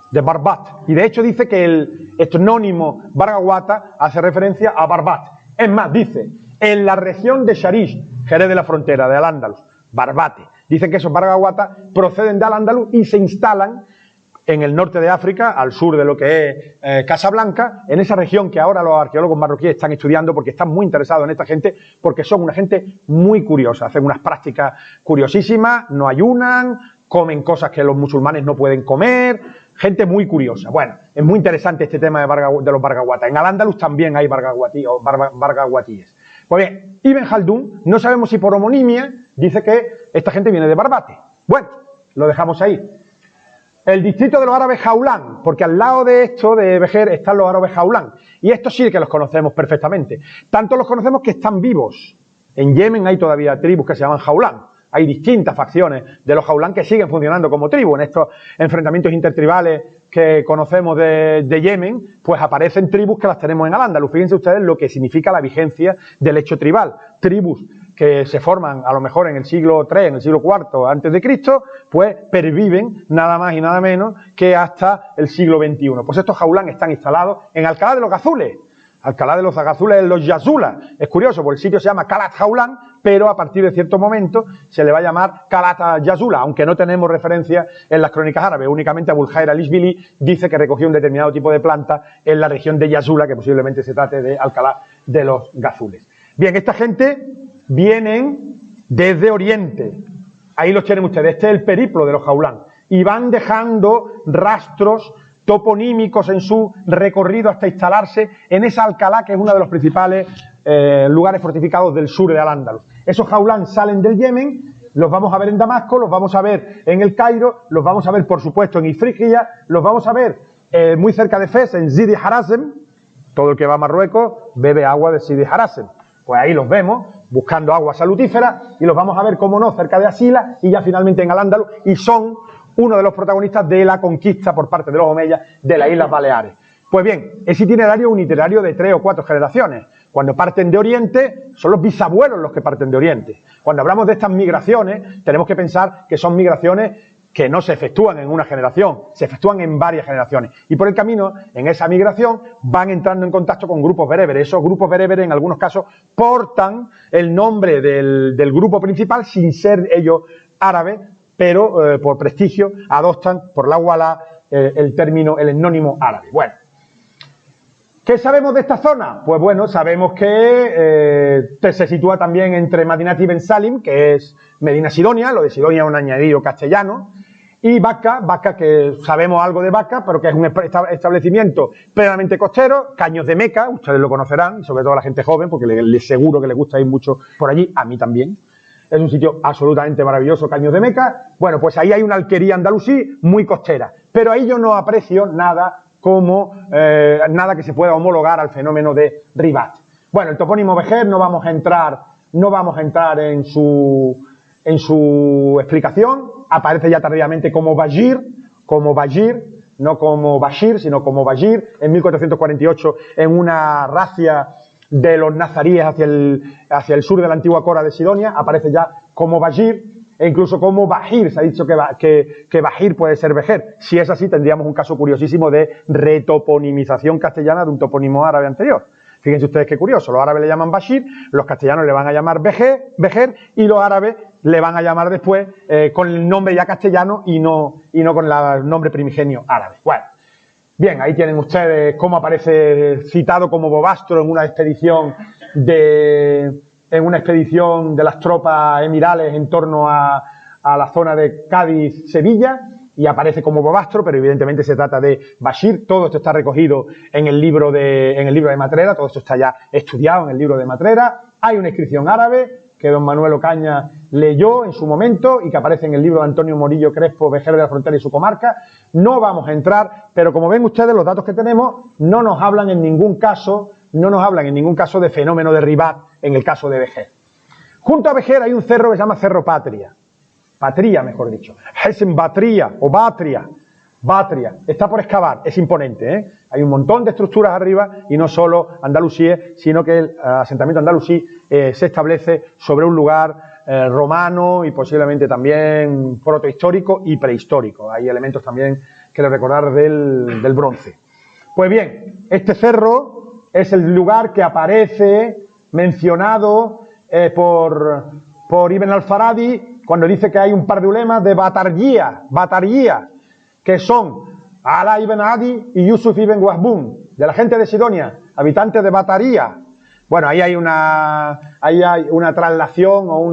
A: de Barbat, y de hecho dice que el etnónimo Bargahuata hace referencia a Barbat. Es más, dice, en la región de Sharish, Jerez de la Frontera, de Al-Ándalus, Barbate. Dicen que esos Bargahuata proceden de Al-Ándalus y se instalan en el norte de África, al sur de lo que es Casablanca, en esa región que ahora los arqueólogos marroquíes están estudiando porque están muy interesados en esta gente, porque son una gente muy curiosa, hacen unas prácticas curiosísimas, no ayunan, comen cosas que los musulmanes no pueden comer, gente muy curiosa. Bueno, es muy interesante este tema de los Bargahuata. En Al-Ándalus también hay Bargahuatíes. Pues bien, Ibn Khaldun, no sabemos si por homonimia, dice que esta gente viene de Barbate. Bueno, lo dejamos ahí. El distrito de los árabes Jaulán, porque al lado de esto, de Vejer, están los árabes Jaulán. Y estos sí que los conocemos perfectamente. Tanto los conocemos que están vivos. En Yemen hay todavía tribus que se llaman Jaulán. Hay distintas facciones de los Jaulán que siguen funcionando como tribu. En estos enfrentamientos intertribales que conocemos de Yemen, pues aparecen tribus que las tenemos en Al-Ándalus. Fíjense ustedes lo que significa la vigencia del hecho tribal. Tribus que se forman a lo mejor en el siglo III, en el siglo IV antes de Cristo, pues perviven nada más y nada menos que hasta el siglo XXI. Pues estos Jaulán están instalados en Alcalá de los Gazules. Alcalá de los Gazules es los Yazula. Es curioso, porque el sitio se llama Calat Jaulán, pero a partir de cierto momento se le va a llamar Calat Yazula, aunque no tenemos referencia en las crónicas árabes. Únicamente Abul Khair al-Ishbili dice que recogió un determinado tipo de planta en la región de Yazula, que posiblemente se trate de Alcalá de los Gazules. Bien, esta gente vienen desde Oriente. Ahí los tienen ustedes. Este es el periplo de los Jaulán. Y van dejando rastros toponímicos en su recorrido hasta instalarse en esa Alcalá, que es uno de los principales lugares fortificados del sur de Al-Ándalus. Esos Jaulán salen del Yemen, los vamos a ver en Damasco, los vamos a ver en el Cairo, los vamos a ver, por supuesto, en Ifriqiya, los vamos a ver muy cerca de Fez, en Sidi Harasem. Todo el que va a Marruecos bebe agua de Sidi Harasem. Pues ahí los vemos, buscando agua salutífera, y los vamos a ver, como no, cerca de Asila, y ya finalmente en Al-Ándalus, y son uno de los protagonistas de la conquista por parte de los omeyas de las Islas Baleares. Pues bien, ese itinerario es un itinerario de 3 o 4 generaciones. Cuando parten de Oriente, son los bisabuelos los que parten de Oriente. Cuando hablamos de estas migraciones, tenemos que pensar que son migraciones que no se efectúan en una generación, se efectúan en varias generaciones. Y por el camino, en esa migración, van entrando en contacto con grupos bereberes. Esos grupos bereberes, en algunos casos, portan el nombre del grupo principal sin ser ellos árabes, pero por prestigio adoptan por la Wallah el término, el etnónimo árabe. Bueno, ¿qué sabemos de esta zona? Pues bueno, sabemos que se sitúa también entre Madinat Ibn Salim, que es Medina Sidonia, lo de Sidonia es un añadido castellano, y Baca, que sabemos algo de Baca, pero que es un establecimiento plenamente costero, Caños de Meca, ustedes lo conocerán, sobre todo la gente joven, porque les seguro que les gusta ir mucho por allí, a mí también. Es un sitio absolutamente maravilloso, Caños de Meca. Bueno, pues ahí hay una alquería andalusí muy costera, pero ahí yo no aprecio nada nada que se pueda homologar al fenómeno de Ribat. Bueno, el topónimo Vejer no vamos a entrar en su explicación. Aparece ya tardíamente como Bajir, no como Bashir, sino como Bajir, en 1448, en una racia de los nazaríes hacia el sur de la antigua Cora de Sidonia, aparece ya como Bajir, e incluso como Bajir. Se ha dicho que Bajir puede ser Vejer. Si es así, tendríamos un caso curiosísimo de retoponimización castellana de un topónimo árabe anterior. Fíjense ustedes qué curioso, los árabes le llaman Bashir, los castellanos le van a llamar Vejer, y los árabes le van a llamar después con el nombre ya castellano y no con el nombre primigenio árabe. Bueno, bien, ahí tienen ustedes cómo aparece citado como Bobastro en una expedición de las tropas emirales en torno a la zona de Cádiz-Sevilla, y aparece como Bobastro, pero evidentemente se trata de Bashir. Todo esto está recogido en el libro de Matrera, todo esto está ya estudiado en el libro de Matrera. Hay una inscripción árabe que don Manuel Ocaña leyó en su momento y que aparece en el libro de Antonio Morillo Crespo, Vejer de la Frontera y su comarca. No vamos a entrar, pero como ven ustedes, los datos que tenemos no nos hablan en ningún caso de fenómeno de Ribat en el caso de Vejer. Junto a Vejer hay un cerro que se llama Cerro Patria, mejor dicho, Hesen Batria o Batria, está por excavar, es imponente, ¿eh? Hay un montón de estructuras arriba y no solo andalusíes, sino que el asentamiento andalusí se establece sobre un lugar romano y posiblemente también protohistórico y prehistórico. Hay elementos también que recordar del bronce. Pues bien, este cerro es el lugar que aparece mencionado por Ibn al-Farabi cuando dice que hay un par de ulemas de Batarguía, que son Ala ibn Adi y Yusuf ibn Wahbun, de la gente de Sidonia, habitantes de Bataría. Bueno, ahí hay una traslación o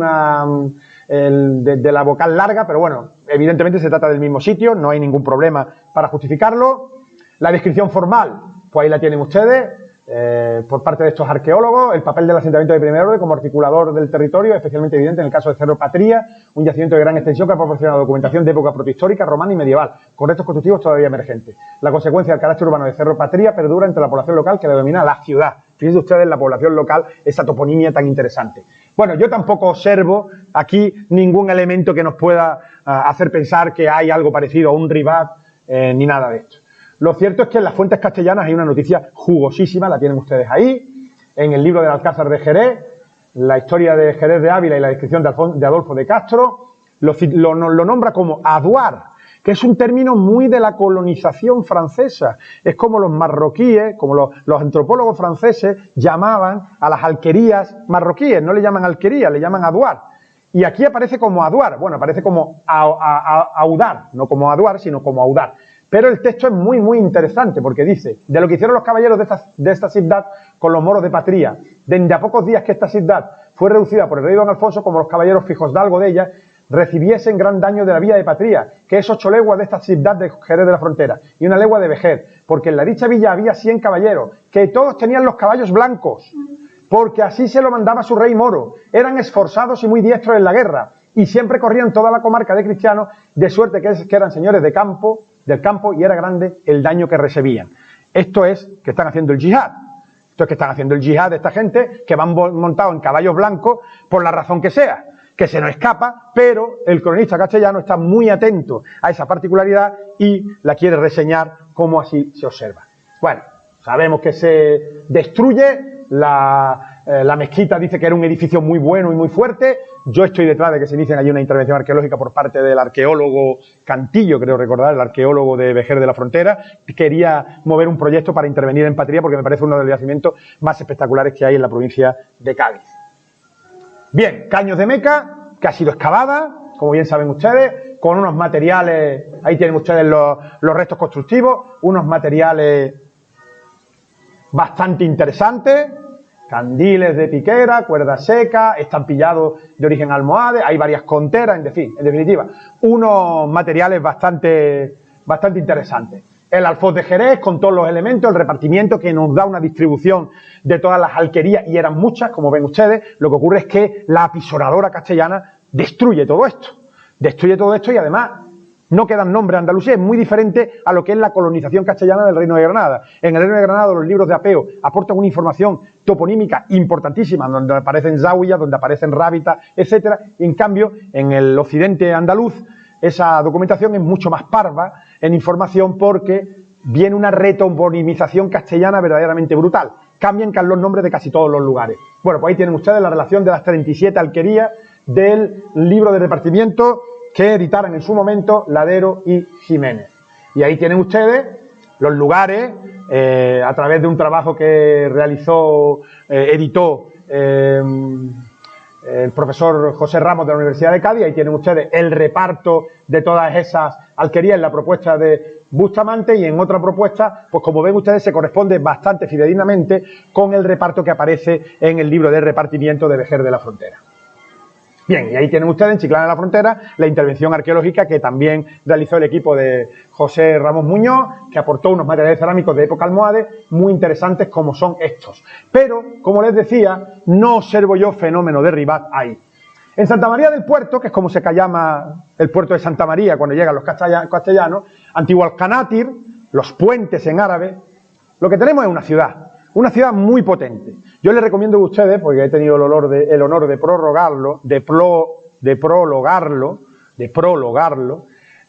A: de la vocal larga, pero bueno, evidentemente se trata del mismo sitio, no hay ningún problema para justificarlo. La descripción formal, pues ahí la tienen ustedes. Por parte de estos arqueólogos, el papel del asentamiento de primer orden como articulador del territorio, especialmente evidente en el caso de Cerro Patria, un yacimiento de gran extensión que ha proporcionado documentación de época protohistórica, romana y medieval, con restos constructivos todavía emergentes. La consecuencia del carácter urbano de Cerro Patria perdura entre la población local que la denomina la ciudad. Fíjense ustedes la población local, esa toponimia tan interesante. Bueno, yo tampoco observo aquí ningún elemento que nos pueda hacer pensar que hay algo parecido a un Ribat ni nada de esto. Lo cierto es que en las fuentes castellanas hay una noticia jugosísima, la tienen ustedes ahí, en el libro del Alcázar de Jerez, la historia de Jerez de Ávila y la descripción de Adolfo de Castro, lo nombra como aduar, que es un término muy de la colonización francesa. Es como los marroquíes, como los antropólogos franceses llamaban a las alquerías marroquíes, no le llaman alquería, le llaman aduar. Y aquí aparece como aduar, bueno, aparece como audar, no como aduar, sino como audar. Pero el texto es muy, muy interesante porque dice, de lo que hicieron los caballeros de esta ciudad con los moros de Patria, desde a pocos días que esta ciudad fue reducida por el rey don Alfonso, como los caballeros fijos de algo de ella, recibiesen gran daño de la vía de patria, que es 8 leguas de esta ciudad de Jerez de la Frontera, y 1 legua de Vejer, porque en la dicha villa había 100 caballeros, que todos tenían los caballos blancos, porque así se lo mandaba su rey moro, eran esforzados y muy diestros en la guerra, y siempre corrían toda la comarca de cristianos, de suerte que eran señores del campo, y era grande el daño que recibían. Esto es que están haciendo el yihad. Esto es que están haciendo el yihad de esta gente que van montados en caballos blancos por la razón que sea, que se nos escapa, pero el cronista castellano está muy atento a esa particularidad y la quiere reseñar como así se observa. Bueno, sabemos que se destruye, la mezquita dice que era un edificio muy bueno y muy fuerte. Yo estoy detrás de que se inicie allí una intervención arqueológica por parte del arqueólogo Cantillo, creo recordar, el arqueólogo de Vejer de la Frontera. Quería mover un proyecto para intervenir en Patria porque me parece uno de los yacimientos más espectaculares que hay en la provincia de Cádiz. Bien, Caños de Meca, que ha sido excavada, como bien saben ustedes, con unos materiales, ahí tienen ustedes los restos constructivos, unos materiales bastante interesantes, candiles de piquera, cuerda seca, estampillado de origen almohade, hay varias conteras, en definitiva, unos materiales bastante interesantes. El alfoz de Jerez con todos los elementos, el repartimiento que nos da una distribución de todas las alquerías, y eran muchas, como ven ustedes. Lo que ocurre es que la apisoradora castellana destruye todo esto y además no quedan nombres. Andalucía es muy diferente a lo que es la colonización castellana del Reino de Granada. En el Reino de Granada los libros de apeo aportan una información toponímica importantísima, donde aparecen záhuillas, donde aparecen rábitas, etcétera. En cambio, en el occidente andaluz, esa documentación es mucho más parva en información porque viene una retoponización castellana verdaderamente brutal. Cambian los nombres de casi todos los lugares. Bueno, pues ahí tienen ustedes la relación de las 37 alquerías del libro de repartimiento que editaron en su momento Ladero y Jiménez. Y ahí tienen ustedes los lugares, a través de un trabajo que editó el profesor José Ramos de la Universidad de Cádiz. Ahí tienen ustedes el reparto de todas esas alquerías en la propuesta de Bustamante, y en otra propuesta, pues como ven ustedes, se corresponde bastante fidedignamente con el reparto que aparece en el libro de repartimiento de Vejer de la Frontera. Bien, y ahí tienen ustedes en Chiclana de la Frontera la intervención arqueológica que también realizó el equipo de José Ramos Muñoz, que aportó unos materiales cerámicos de época almohade muy interesantes como son estos. Pero, como les decía, no observo yo fenómeno de Ribat ahí. En Santa María del Puerto, que es como se llama el puerto de Santa María cuando llegan los castellanos, Antiguo Alcanátir, los puentes en árabe, lo que tenemos es una ciudad muy potente. Yo les recomiendo a ustedes, porque he tenido el honor de prologarlo,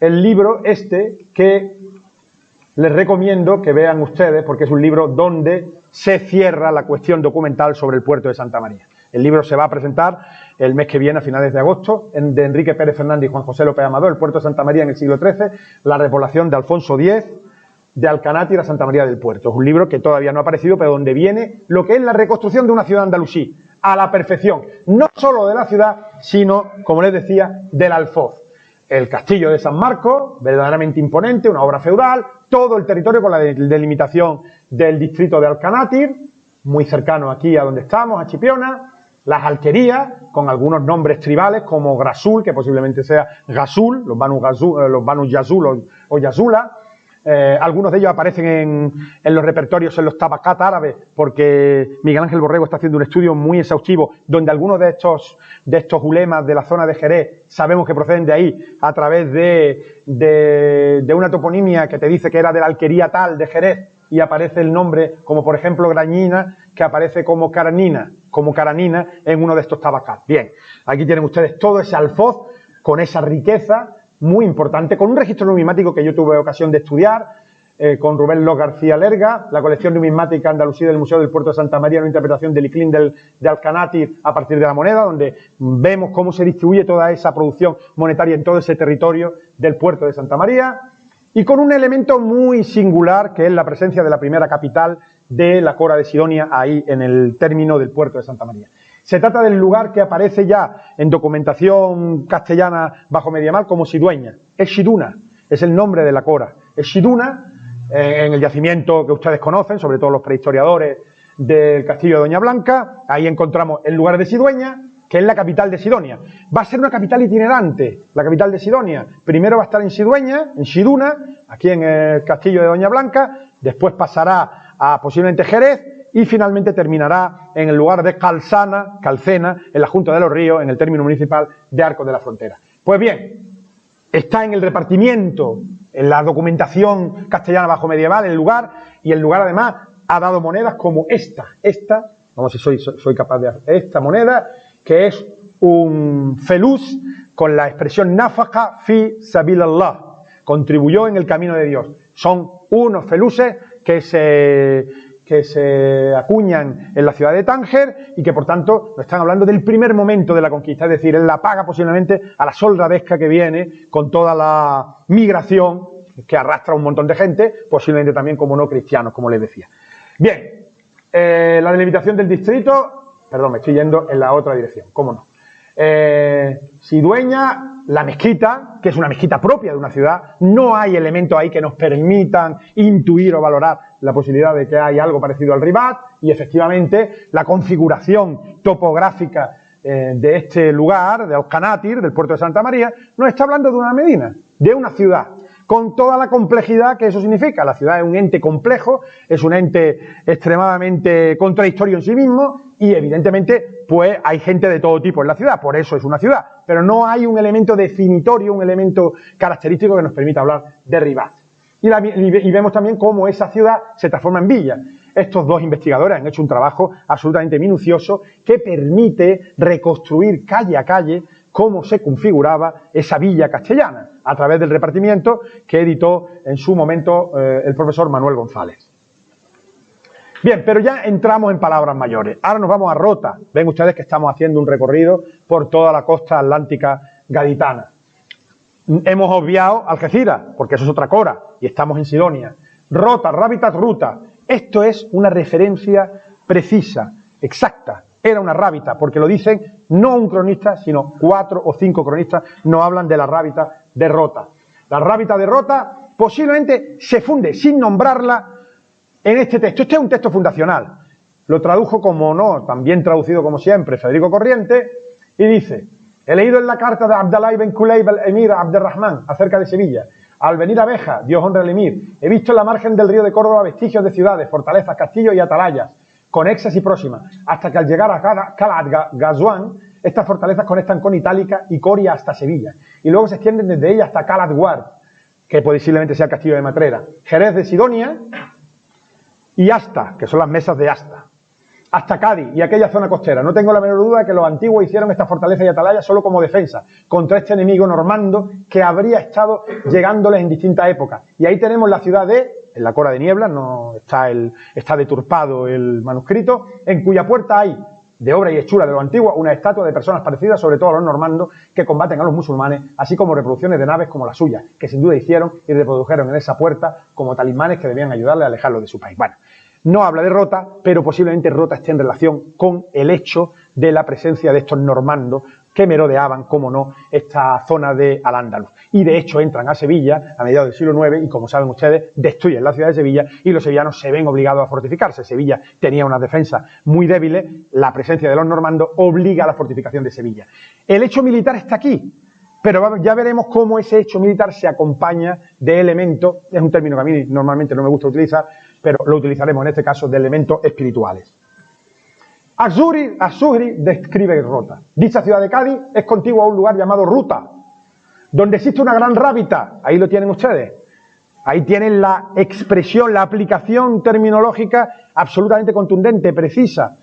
A: el libro que les recomiendo que vean ustedes, porque es un libro donde se cierra la cuestión documental sobre el puerto de Santa María. El libro se va a presentar el mes que viene, a finales de agosto, de Enrique Pérez Fernández y Juan José López Amador, el puerto de Santa María en el siglo XIII, la repoblación de Alfonso X, de Alcanátir a Santa María del Puerto. Es un libro que todavía no ha aparecido, pero donde viene lo que es la reconstrucción de una ciudad andalusí, a la perfección, no solo de la ciudad, sino, como les decía, del Alfoz. El castillo de San Marcos, verdaderamente imponente, una obra feudal, todo el territorio con la delimitación del distrito de Alcanátir, muy cercano aquí a donde estamos, a Chipiona, las alquerías, con algunos nombres tribales como Grasul, que posiblemente sea Gasul, los Banu Yazul o Yazula. Algunos de ellos aparecen en los repertorios, en los tabacat árabes, porque Miguel Ángel Borrego está haciendo un estudio muy exhaustivo donde algunos de estos ulemas de la zona de Jerez sabemos que proceden de ahí a través de una toponimia que te dice que era de la alquería tal de Jerez, y aparece el nombre, como por ejemplo Grañina, que aparece como Caranina en uno de estos tabacat. Bien, aquí tienen ustedes todo ese alfoz con esa riqueza muy importante, con un registro numismático que yo tuve ocasión de estudiar, con Rubén López García Lerga, la colección numismática andalusí del Museo del Puerto de Santa María, una interpretación del Iclín de Alcanátir a partir de la moneda, donde vemos cómo se distribuye toda esa producción monetaria en todo ese territorio del puerto de Santa María, y con un elemento muy singular, que es la presencia de la primera capital de la Cora de Sidonia, ahí en el término del puerto de Santa María. Se trata del lugar que aparece ya en documentación castellana bajo medieval como Sidueña. Es Shiduna, es el nombre de la Cora. Es Shiduna, en el yacimiento que ustedes conocen, sobre todo los prehistoriadores del castillo de Doña Blanca. Ahí encontramos el lugar de Sidueña, que es la capital de Sidonia. Va a ser una capital itinerante, la capital de Sidonia. Primero va a estar en Sidueña, en Siduna, aquí en el castillo de Doña Blanca, después pasará a posiblemente Jerez y finalmente terminará en el lugar de Calcena, en la Junta de los Ríos, en el término municipal de Arcos de la Frontera. Pues bien, está en el repartimiento, en la documentación castellana bajo medieval, el lugar, y el lugar además ha dado monedas como esta, vamos si soy capaz de hacer esta moneda, que es un feluz con la expresión nafaqa fi sabilillah, contribuyó en el camino de Dios. Son unos feluces que se acuñan en la ciudad de Tánger y que por tanto nos están hablando del primer momento de la conquista, es decir, es la paga posiblemente a la soldadesca que viene con toda la migración que arrastra un montón de gente, posiblemente también como no cristianos, como les decía. Bien, la delimitación del distrito. Perdón, me estoy yendo en la otra dirección, ¿cómo no? Sidueña, la mezquita, que es una mezquita propia de una ciudad, no hay elementos ahí que nos permitan intuir o valorar la posibilidad de que hay algo parecido al Ribat, y efectivamente la configuración topográfica de este lugar, de Al-Qanatir, del puerto de Santa María, nos está hablando de una medina, de una ciudad, con toda la complejidad que eso significa. La ciudad es un ente complejo, es un ente extremadamente contradictorio en sí mismo y evidentemente pues hay gente de todo tipo en la ciudad, por eso es una ciudad, pero no hay un elemento definitorio, un elemento característico que nos permita hablar de Ribat. Y vemos también cómo esa ciudad se transforma en villa. Estos dos investigadores han hecho un trabajo absolutamente minucioso que permite reconstruir calle a calle cómo se configuraba esa villa castellana a través del repartimiento que editó en su momento el profesor Manuel González. Bien, pero ya entramos en palabras mayores. Ahora nos vamos a Rota. Ven ustedes que estamos haciendo un recorrido por toda la costa atlántica gaditana. Hemos obviado Algeciras, porque eso es otra cora, y estamos en Sidonia. Rota, Rabitat Ruta. Esto es una referencia precisa, exacta. Era una rábita, porque lo dicen no un cronista, sino 4 o 5 cronistas nos hablan de la rábita de Rota. La rábita de Rota posiblemente se funde sin nombrarla en este texto. Este es un texto fundacional. Lo tradujo como no, también traducido como siempre, Federico Corriente, y dice: he leído en la carta de Abdallah ibn Kulayb al-Emir Abderrahman acerca de Sevilla. Al venir a Béjar, Dios honra al Emir, he visto en la margen del río de Córdoba vestigios de ciudades, fortalezas, castillos y atalayas, conexas y próximas, hasta que al llegar a Calat Ghazouan, estas fortalezas conectan con Itálica y Coria hasta Sevilla, y luego se extienden desde ella hasta Calat Guard, que posiblemente sea el castillo de Matrera, Jerez de Sidonia y Asta, que son las mesas de Asta, hasta Cádiz y aquella zona costera. No tengo la menor duda de que los antiguos hicieron esta fortaleza y atalaya solo como defensa contra este enemigo normando que habría estado llegándoles en distintas épocas. Y ahí tenemos la ciudad en la Cora de Niebla, no está deturpado el manuscrito, en cuya puerta hay, de obra y hechura de lo antiguo, una estatua de personas parecidas, sobre todo a los normandos, que combaten a los musulmanes, así como reproducciones de naves como la suya, que sin duda hicieron y reprodujeron en esa puerta como talismanes que debían ayudarle a alejarlo de su país. Bueno, no habla de Rota, pero posiblemente Rota esté en relación con el hecho de la presencia de estos normandos que merodeaban, como no, esta zona de Al-Ándalus. Y de hecho entran a Sevilla a mediados del siglo IX y, como saben ustedes, destruyen la ciudad de Sevilla y los sevillanos se ven obligados a fortificarse. Sevilla tenía unas defensas muy débiles, la presencia de los normandos obliga a la fortificación de Sevilla. El hecho militar está aquí, pero ya veremos cómo ese hecho militar se acompaña de elementos, es un término que a mí normalmente no me gusta utilizar, pero lo utilizaremos en este caso, de elementos espirituales. Az-Zuhri describe Rota. Dicha ciudad de Cádiz es contigua a un lugar llamado Ruta, donde existe una gran rábita. Ahí lo tienen ustedes. Ahí tienen la expresión, la aplicación terminológica absolutamente contundente, precisa,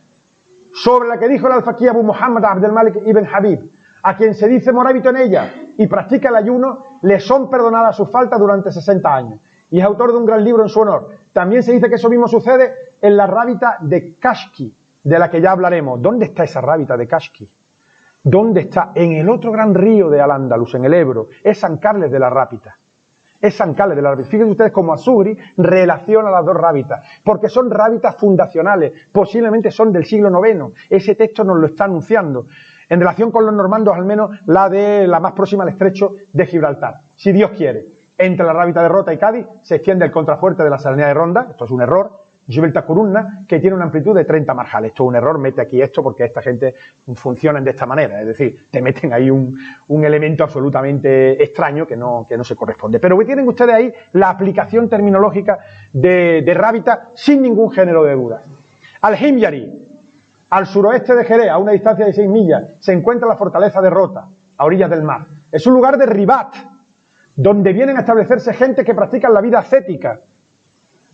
A: sobre la que dijo el alfaquí Abu Muhammad Abdelmalik ibn Habib: a quien se dice morábito en ella y practica el ayuno, le son perdonadas sus faltas durante 60 años. Y es autor de un gran libro en su honor. También se dice que eso mismo sucede en la rábita de Kashki, de la que ya hablaremos. ¿Dónde está esa rábita de Kashki? ¿Dónde está? En el otro gran río de Al-Ándalus, en el Ebro. Es San Carles de la Rábita. Es San Carles de la Rábita. Fíjense ustedes cómo Az-Zuhri relaciona las dos rábitas, porque son rábitas fundacionales, posiblemente son del siglo IX. Ese texto nos lo está anunciando. En relación con los normandos, al menos la más próxima al estrecho de Gibraltar, si Dios quiere. Entre la rábita de Rota y Cádiz se extiende el contrafuerte de la Salanía de Ronda, esto es un error, Jebel Takurunna, que tiene una amplitud de 30 marjales. Esto es un error, mete aquí esto porque esta gente funcionan de esta manera, es decir, te meten ahí un elemento absolutamente extraño que no se corresponde. Pero tienen ustedes ahí la aplicación terminológica de Rábita sin ningún género de duda. Al-Himyari, al suroeste de Jerez, a una distancia de 6 millas, se encuentra la fortaleza de Rota, a orillas del mar. Es un lugar de ribat, donde vienen a establecerse gentes que practican la vida ascética.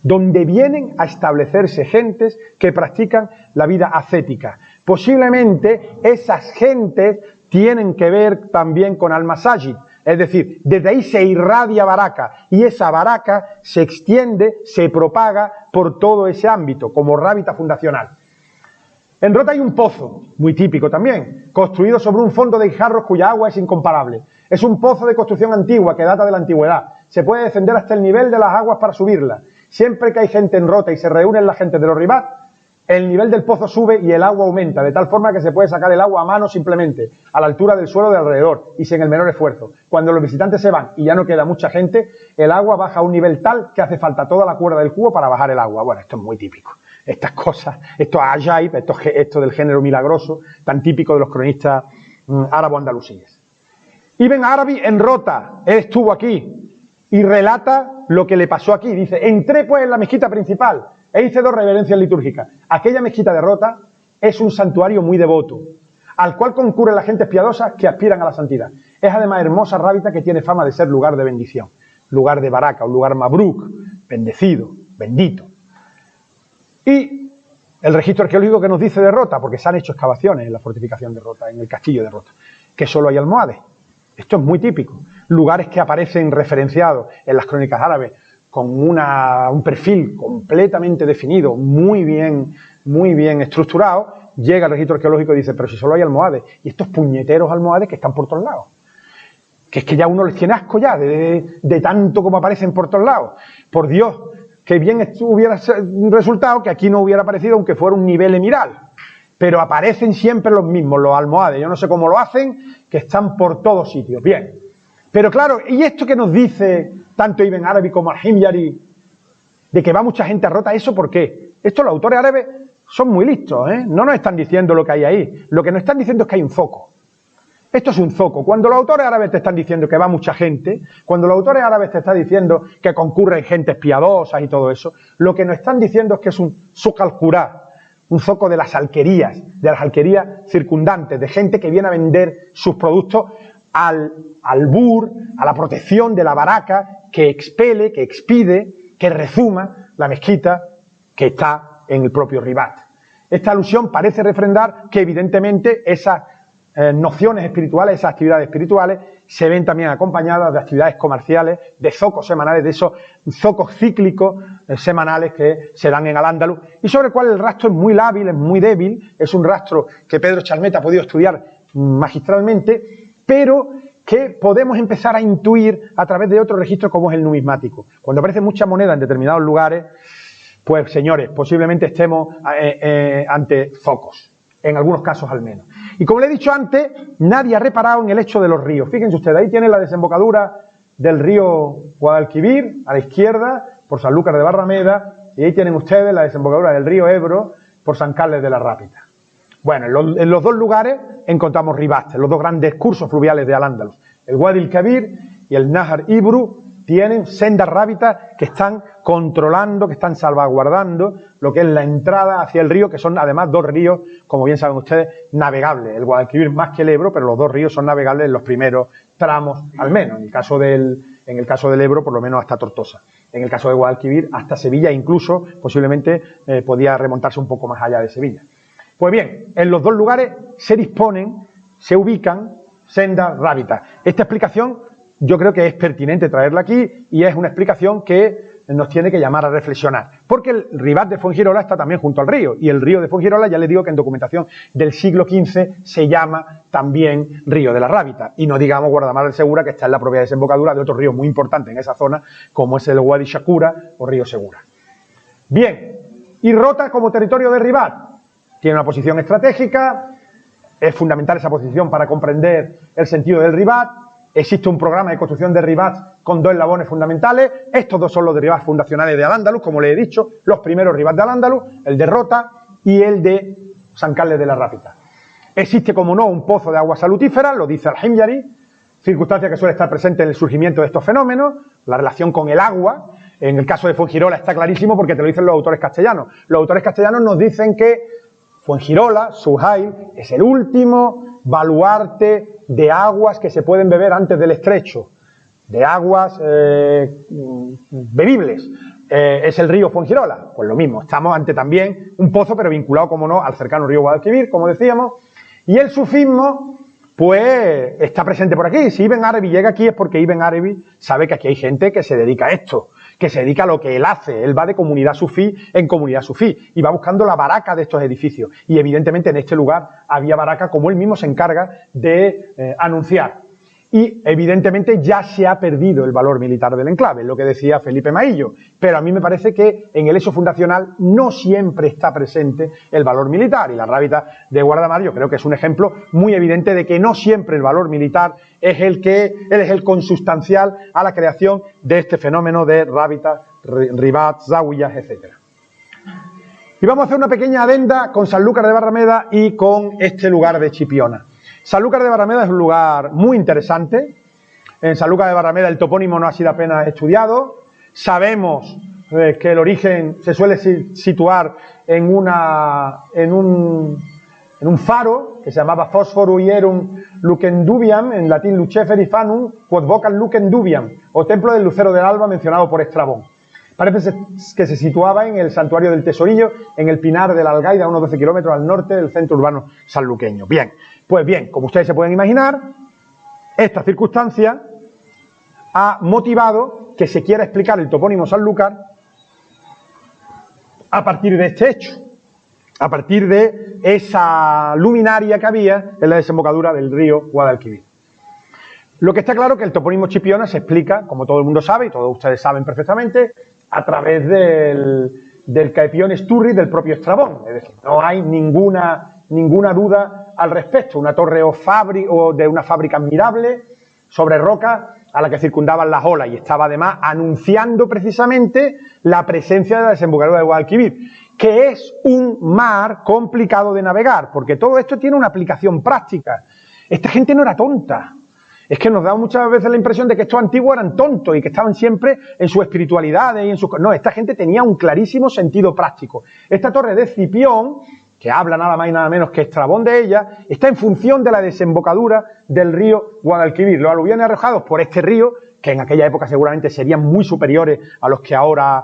A: Donde vienen a establecerse gentes que practican la vida ascética. Posiblemente esas gentes tienen que ver también con Al-Masajid, es decir, desde ahí se irradia Baraka y esa Baraka se extiende, se propaga por todo ese ámbito como rábita fundacional. En Rota hay un pozo, muy típico también, construido sobre un fondo de guijarros cuya agua es incomparable. Es un pozo de construcción antigua que data de la antigüedad. Se puede descender hasta el nivel de las aguas para subirla. Siempre que hay gente en Rota y se reúnen la gente de los ribat, el nivel del pozo sube y el agua aumenta, de tal forma que se puede sacar el agua a mano simplemente, a la altura del suelo de alrededor y sin el menor esfuerzo. Cuando los visitantes se van y ya no queda mucha gente, el agua baja a un nivel tal que hace falta toda la cuerda del cubo para bajar el agua. Bueno, esto es muy típico. Estas cosas, esto es ajaib, esto del género milagroso, tan típico de los cronistas árabo-andalusíes. Ibn Arabi en Rota, él estuvo aquí y relata lo que le pasó aquí. Dice, entré pues en la mezquita principal e hice 2 reverencias litúrgicas. Aquella mezquita de Rota es un santuario muy devoto, al cual concurren las gentes piadosas que aspiran a la santidad. Es además hermosa Rábita que tiene fama de ser lugar de bendición, lugar de baraka, un lugar mabruk, bendecido, bendito. Y el registro arqueológico que nos dice de Rota, porque se han hecho excavaciones en la fortificación de Rota, en el castillo de Rota, que solo hay almohades. Esto es muy típico. Lugares que aparecen referenciados en las crónicas árabes con un perfil completamente definido, muy bien estructurado, llega el registro arqueológico y dice, pero si solo hay almohades, y estos puñeteros almohades que están por todos lados. Que es que ya uno les tiene asco ya de tanto como aparecen por todos lados. Por Dios, que bien hubiera resultado que aquí no hubiera aparecido aunque fuera un nivel emiral. Pero aparecen siempre los mismos, los almohades. Yo no sé cómo lo hacen, que están por todos sitios. Bien. Pero claro, ¿y esto que nos dice tanto Ibn Arabi como Al-Himyari, de que va mucha gente a Rota? ¿Eso por qué? Estos los autores árabes son muy listos, ¿eh? No nos están diciendo lo que hay ahí. Lo que nos están diciendo es que hay un foco. Esto es un foco. Cuando los autores árabes te están diciendo que va mucha gente, cuando los autores árabes te están diciendo que concurren gentes piadosas y todo eso, lo que nos están diciendo es que es un suq al-Qurá, un zoco de las alquerías circundantes, de gente que viene a vender sus productos al bur, a la protección de la baraka que expele, que expide, que rezuma la mezquita que está en el propio ribat. Esta alusión parece refrendar que evidentemente esas nociones espirituales, esas actividades espirituales, se ven también acompañadas de actividades comerciales, de zocos semanales, de esos zocos cíclicos semanales que se dan en Al-Ándalus, y sobre el cual el rastro es muy lábil, es muy débil, es un rastro que Pedro Chalmet ha podido estudiar magistralmente, pero que podemos empezar a intuir a través de otro registro como es el numismático. Cuando aparece mucha moneda en determinados lugares, pues señores, posiblemente estemos ante zocos, en algunos casos al menos. Y como le he dicho antes, nadie ha reparado en el hecho de los ríos. Fíjense ustedes, ahí tienen la desembocadura del río Guadalquivir, a la izquierda, por Sanlúcar de Barrameda, y ahí tienen ustedes la desembocadura del río Ebro, por San Carles de la Rápita. Bueno, en los 2 lugares encontramos ribat, los 2 grandes cursos fluviales de Al-Ándalus. El Wadi el-Kabir y el Nahar Ibru tienen sendas rábitas que están controlando, que están salvaguardando lo que es la entrada hacia el río, que son además 2 ríos, como bien saben ustedes, navegables. El Guadalquivir más que el Ebro, pero los 2 ríos son navegables en los primeros tramos, al menos. En el caso del Ebro, por lo menos hasta Tortosa. En el caso de Guadalquivir, hasta Sevilla, incluso posiblemente podía remontarse un poco más allá de Sevilla. Pues bien, en los 2 lugares se disponen, se ubican sendas rábitas. Esta explicación yo creo que es pertinente traerla aquí y es una explicación que nos tiene que llamar a reflexionar. Porque el ribat de Fuengirola está también junto al río y el río de Fuengirola, ya les digo que en documentación del siglo XV se llama también río de la Rábita. Y no digamos Guardamar del Segura, que está en la propia desembocadura de otro río muy importante en esa zona, como es el Wadi Shakura o río Segura. Bien, y Rota como territorio de ribat. Tiene una posición estratégica, es fundamental esa posición para comprender el sentido del ribat, Existe un programa de construcción de ribats con 2 eslabones fundamentales. Estos 2 son los de ribats fundacionales de Al-Ándalus, como les he dicho, los primeros ribats de Al-Ándalus, el de Rota y el de San Carles de la Rápita. Existe, como no, un pozo de agua salutífera, lo dice Al-Himyari, circunstancia que suele estar presente en el surgimiento de estos fenómenos, la relación con el agua. En el caso de Fuengirola está clarísimo porque te lo dicen los autores castellanos. Los autores castellanos nos dicen que Fuengirola, Suhail, es el último baluarte de aguas que se pueden beber antes del estrecho, de aguas bebibles. Es el río Fuengirola, pues lo mismo, estamos ante también un pozo, pero vinculado, como no, al cercano río Guadalquivir, como decíamos, y el sufismo, pues, está presente por aquí. Si Ibn Arabi llega aquí es porque Ibn Arabi sabe que aquí hay gente que se dedica a esto, que se dedica a lo que él hace. Él va de comunidad sufí en comunidad sufí y va buscando la baraca de estos edificios. Y evidentemente en este lugar había baraca, como él mismo se encarga de anunciar. Y evidentemente ya se ha perdido el valor militar del enclave, lo que decía Felipe Maillo. Pero a mí me parece que en el hecho fundacional no siempre está presente el valor militar. Y la Rábita de Guardamar yo creo que es un ejemplo muy evidente de que no siempre el valor militar es el consustancial a la creación de este fenómeno de rábitas, ribats, zawiyas, etc. Y vamos a hacer una pequeña adenda con Sanlúcar de Barrameda y con este lugar de Chipiona. Sanlúcar de Barrameda es un lugar muy interesante. En Sanlúcar de Barrameda el topónimo no ha sido apenas estudiado. Sabemos que el origen se suele situar en un faro que se llamaba Fosforu Ierum Lucendubiam, en latín Luceferi Fanum, quod vocat Lucendubiam, o templo del lucero del alba mencionado por Estrabón. Parece que se situaba en el santuario del Tesorillo, en el Pinar de la Algaida, a unos 12 kilómetros al norte del centro urbano sanluqueño. Bien, pues bien, como ustedes se pueden imaginar, esta circunstancia ha motivado que se quiera explicar el topónimo Sanlúcar a partir de este hecho, a partir de esa luminaria que había en la desembocadura del río Guadalquivir. Lo que está claro es que el topónimo Chipiona se explica, como todo el mundo sabe y todos ustedes saben perfectamente, a través del Caepione Sturri del propio Estrabón. Es decir, no hay ninguna duda al respecto. Una torre o de una fábrica admirable sobre roca a la que circundaban las olas y estaba además anunciando precisamente la presencia de la desembocadura de Guadalquivir, que es un mar complicado de navegar, porque todo esto tiene una aplicación práctica. Esta gente no era tonta. Es que nos da muchas veces la impresión de que estos antiguos eran tontos y que estaban siempre en su espiritualidad y en sus... No, esta gente tenía un clarísimo sentido práctico. Esta torre de Escipión, que habla nada más y nada menos que Estrabón de ella, está en función de la desembocadura del río Guadalquivir. Los aluviones arrojados por este río, que en aquella época seguramente serían muy superiores a los que ahora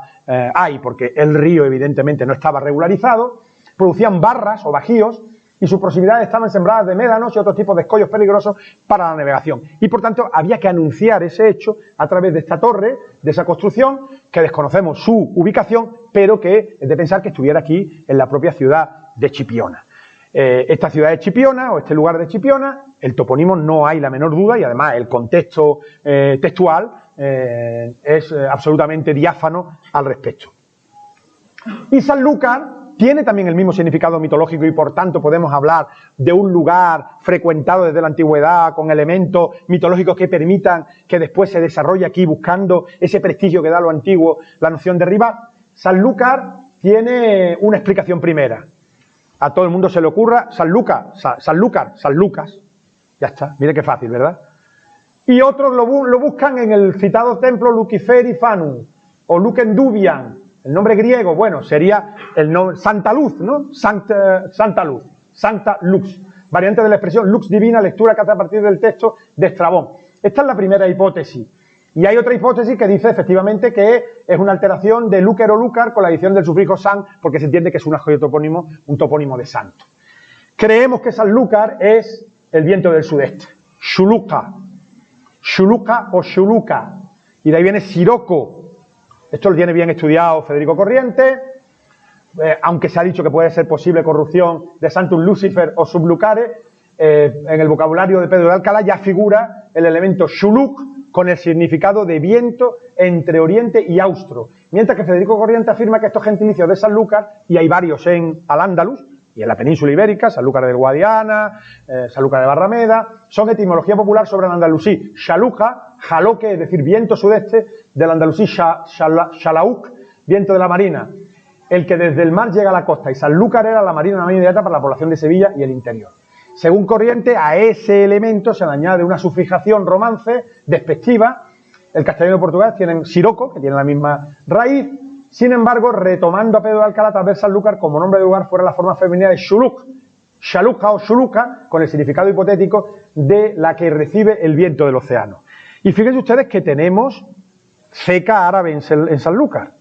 A: hay, porque el río evidentemente no estaba regularizado, producían barras o bajíos, y sus proximidades estaban sembradas de médanos y otros tipos de escollos peligrosos para la navegación. Y por tanto había que anunciar ese hecho a través de esta torre, de esa construcción, que desconocemos su ubicación, pero que es de pensar que estuviera aquí en la propia ciudad de Chipiona. Esta ciudad de Chipiona, o este lugar de Chipiona, el topónimo no hay la menor duda, y además el contexto textual es absolutamente diáfano al respecto. Y Sanlúcar tiene también el mismo significado mitológico y por tanto podemos hablar de un lugar frecuentado desde la antigüedad con elementos mitológicos que permitan que después se desarrolle aquí buscando ese prestigio que da a lo antiguo la noción de ribat. Sanlúcar tiene una explicación primera. A todo el mundo se le ocurra Sanlúcar, San Lucas. Ya está, mire qué fácil, ¿verdad? Y otros lo buscan en el citado templo Luciferi Fanum o Lucendubiam. El nombre griego, bueno, sería el nombre Santa Luz, ¿no? Santa Luz, Santa Lux, variante de la expresión lux divina, lectura que hace a partir del texto de Estrabón. Esta es la primera hipótesis. Y hay otra hipótesis que dice efectivamente que es una alteración de Lúcar o Lúcar con la adición del sufijo san, porque se entiende que es un topónimo de santo. Creemos que Sanlúcar es el viento del sudeste, Shuluca o Shuluca, y de ahí viene Siroco. Esto lo tiene bien estudiado Federico Corriente, aunque se ha dicho que puede ser posible corrupción de Santum Lucifer o Sublucare, en el vocabulario de Pedro de Alcalá ya figura el elemento Shuluk con el significado de viento entre Oriente y Austro. Mientras que Federico Corriente afirma que estos gentilicios de Sanlúcar, y hay varios en Al-Ándalus, y en la península ibérica, Sanlúcar del Guadiana, Sanlúcar de Barrameda, son etimología popular sobre el andalusí. Xaluja, jaloque, es decir, viento sudeste, del andalusí xalauk, viento de la marina, el que desde el mar llega a la costa, y Sanlúcar era la marina más inmediata para la población de Sevilla y el interior. Según corriente, a ese elemento se le añade una sufijación romance despectiva. El castellano y el portugués tienen siroco, que tiene la misma raíz. Sin embargo, retomando a Pedro de Alcalá, tal vez Sanlúcar como nombre de lugar fuera la forma femenina de Xuluc, Xaluja o Xuluca, con el significado hipotético de la que recibe el viento del océano. Y fíjense ustedes que tenemos ceca árabe en Sanlúcar,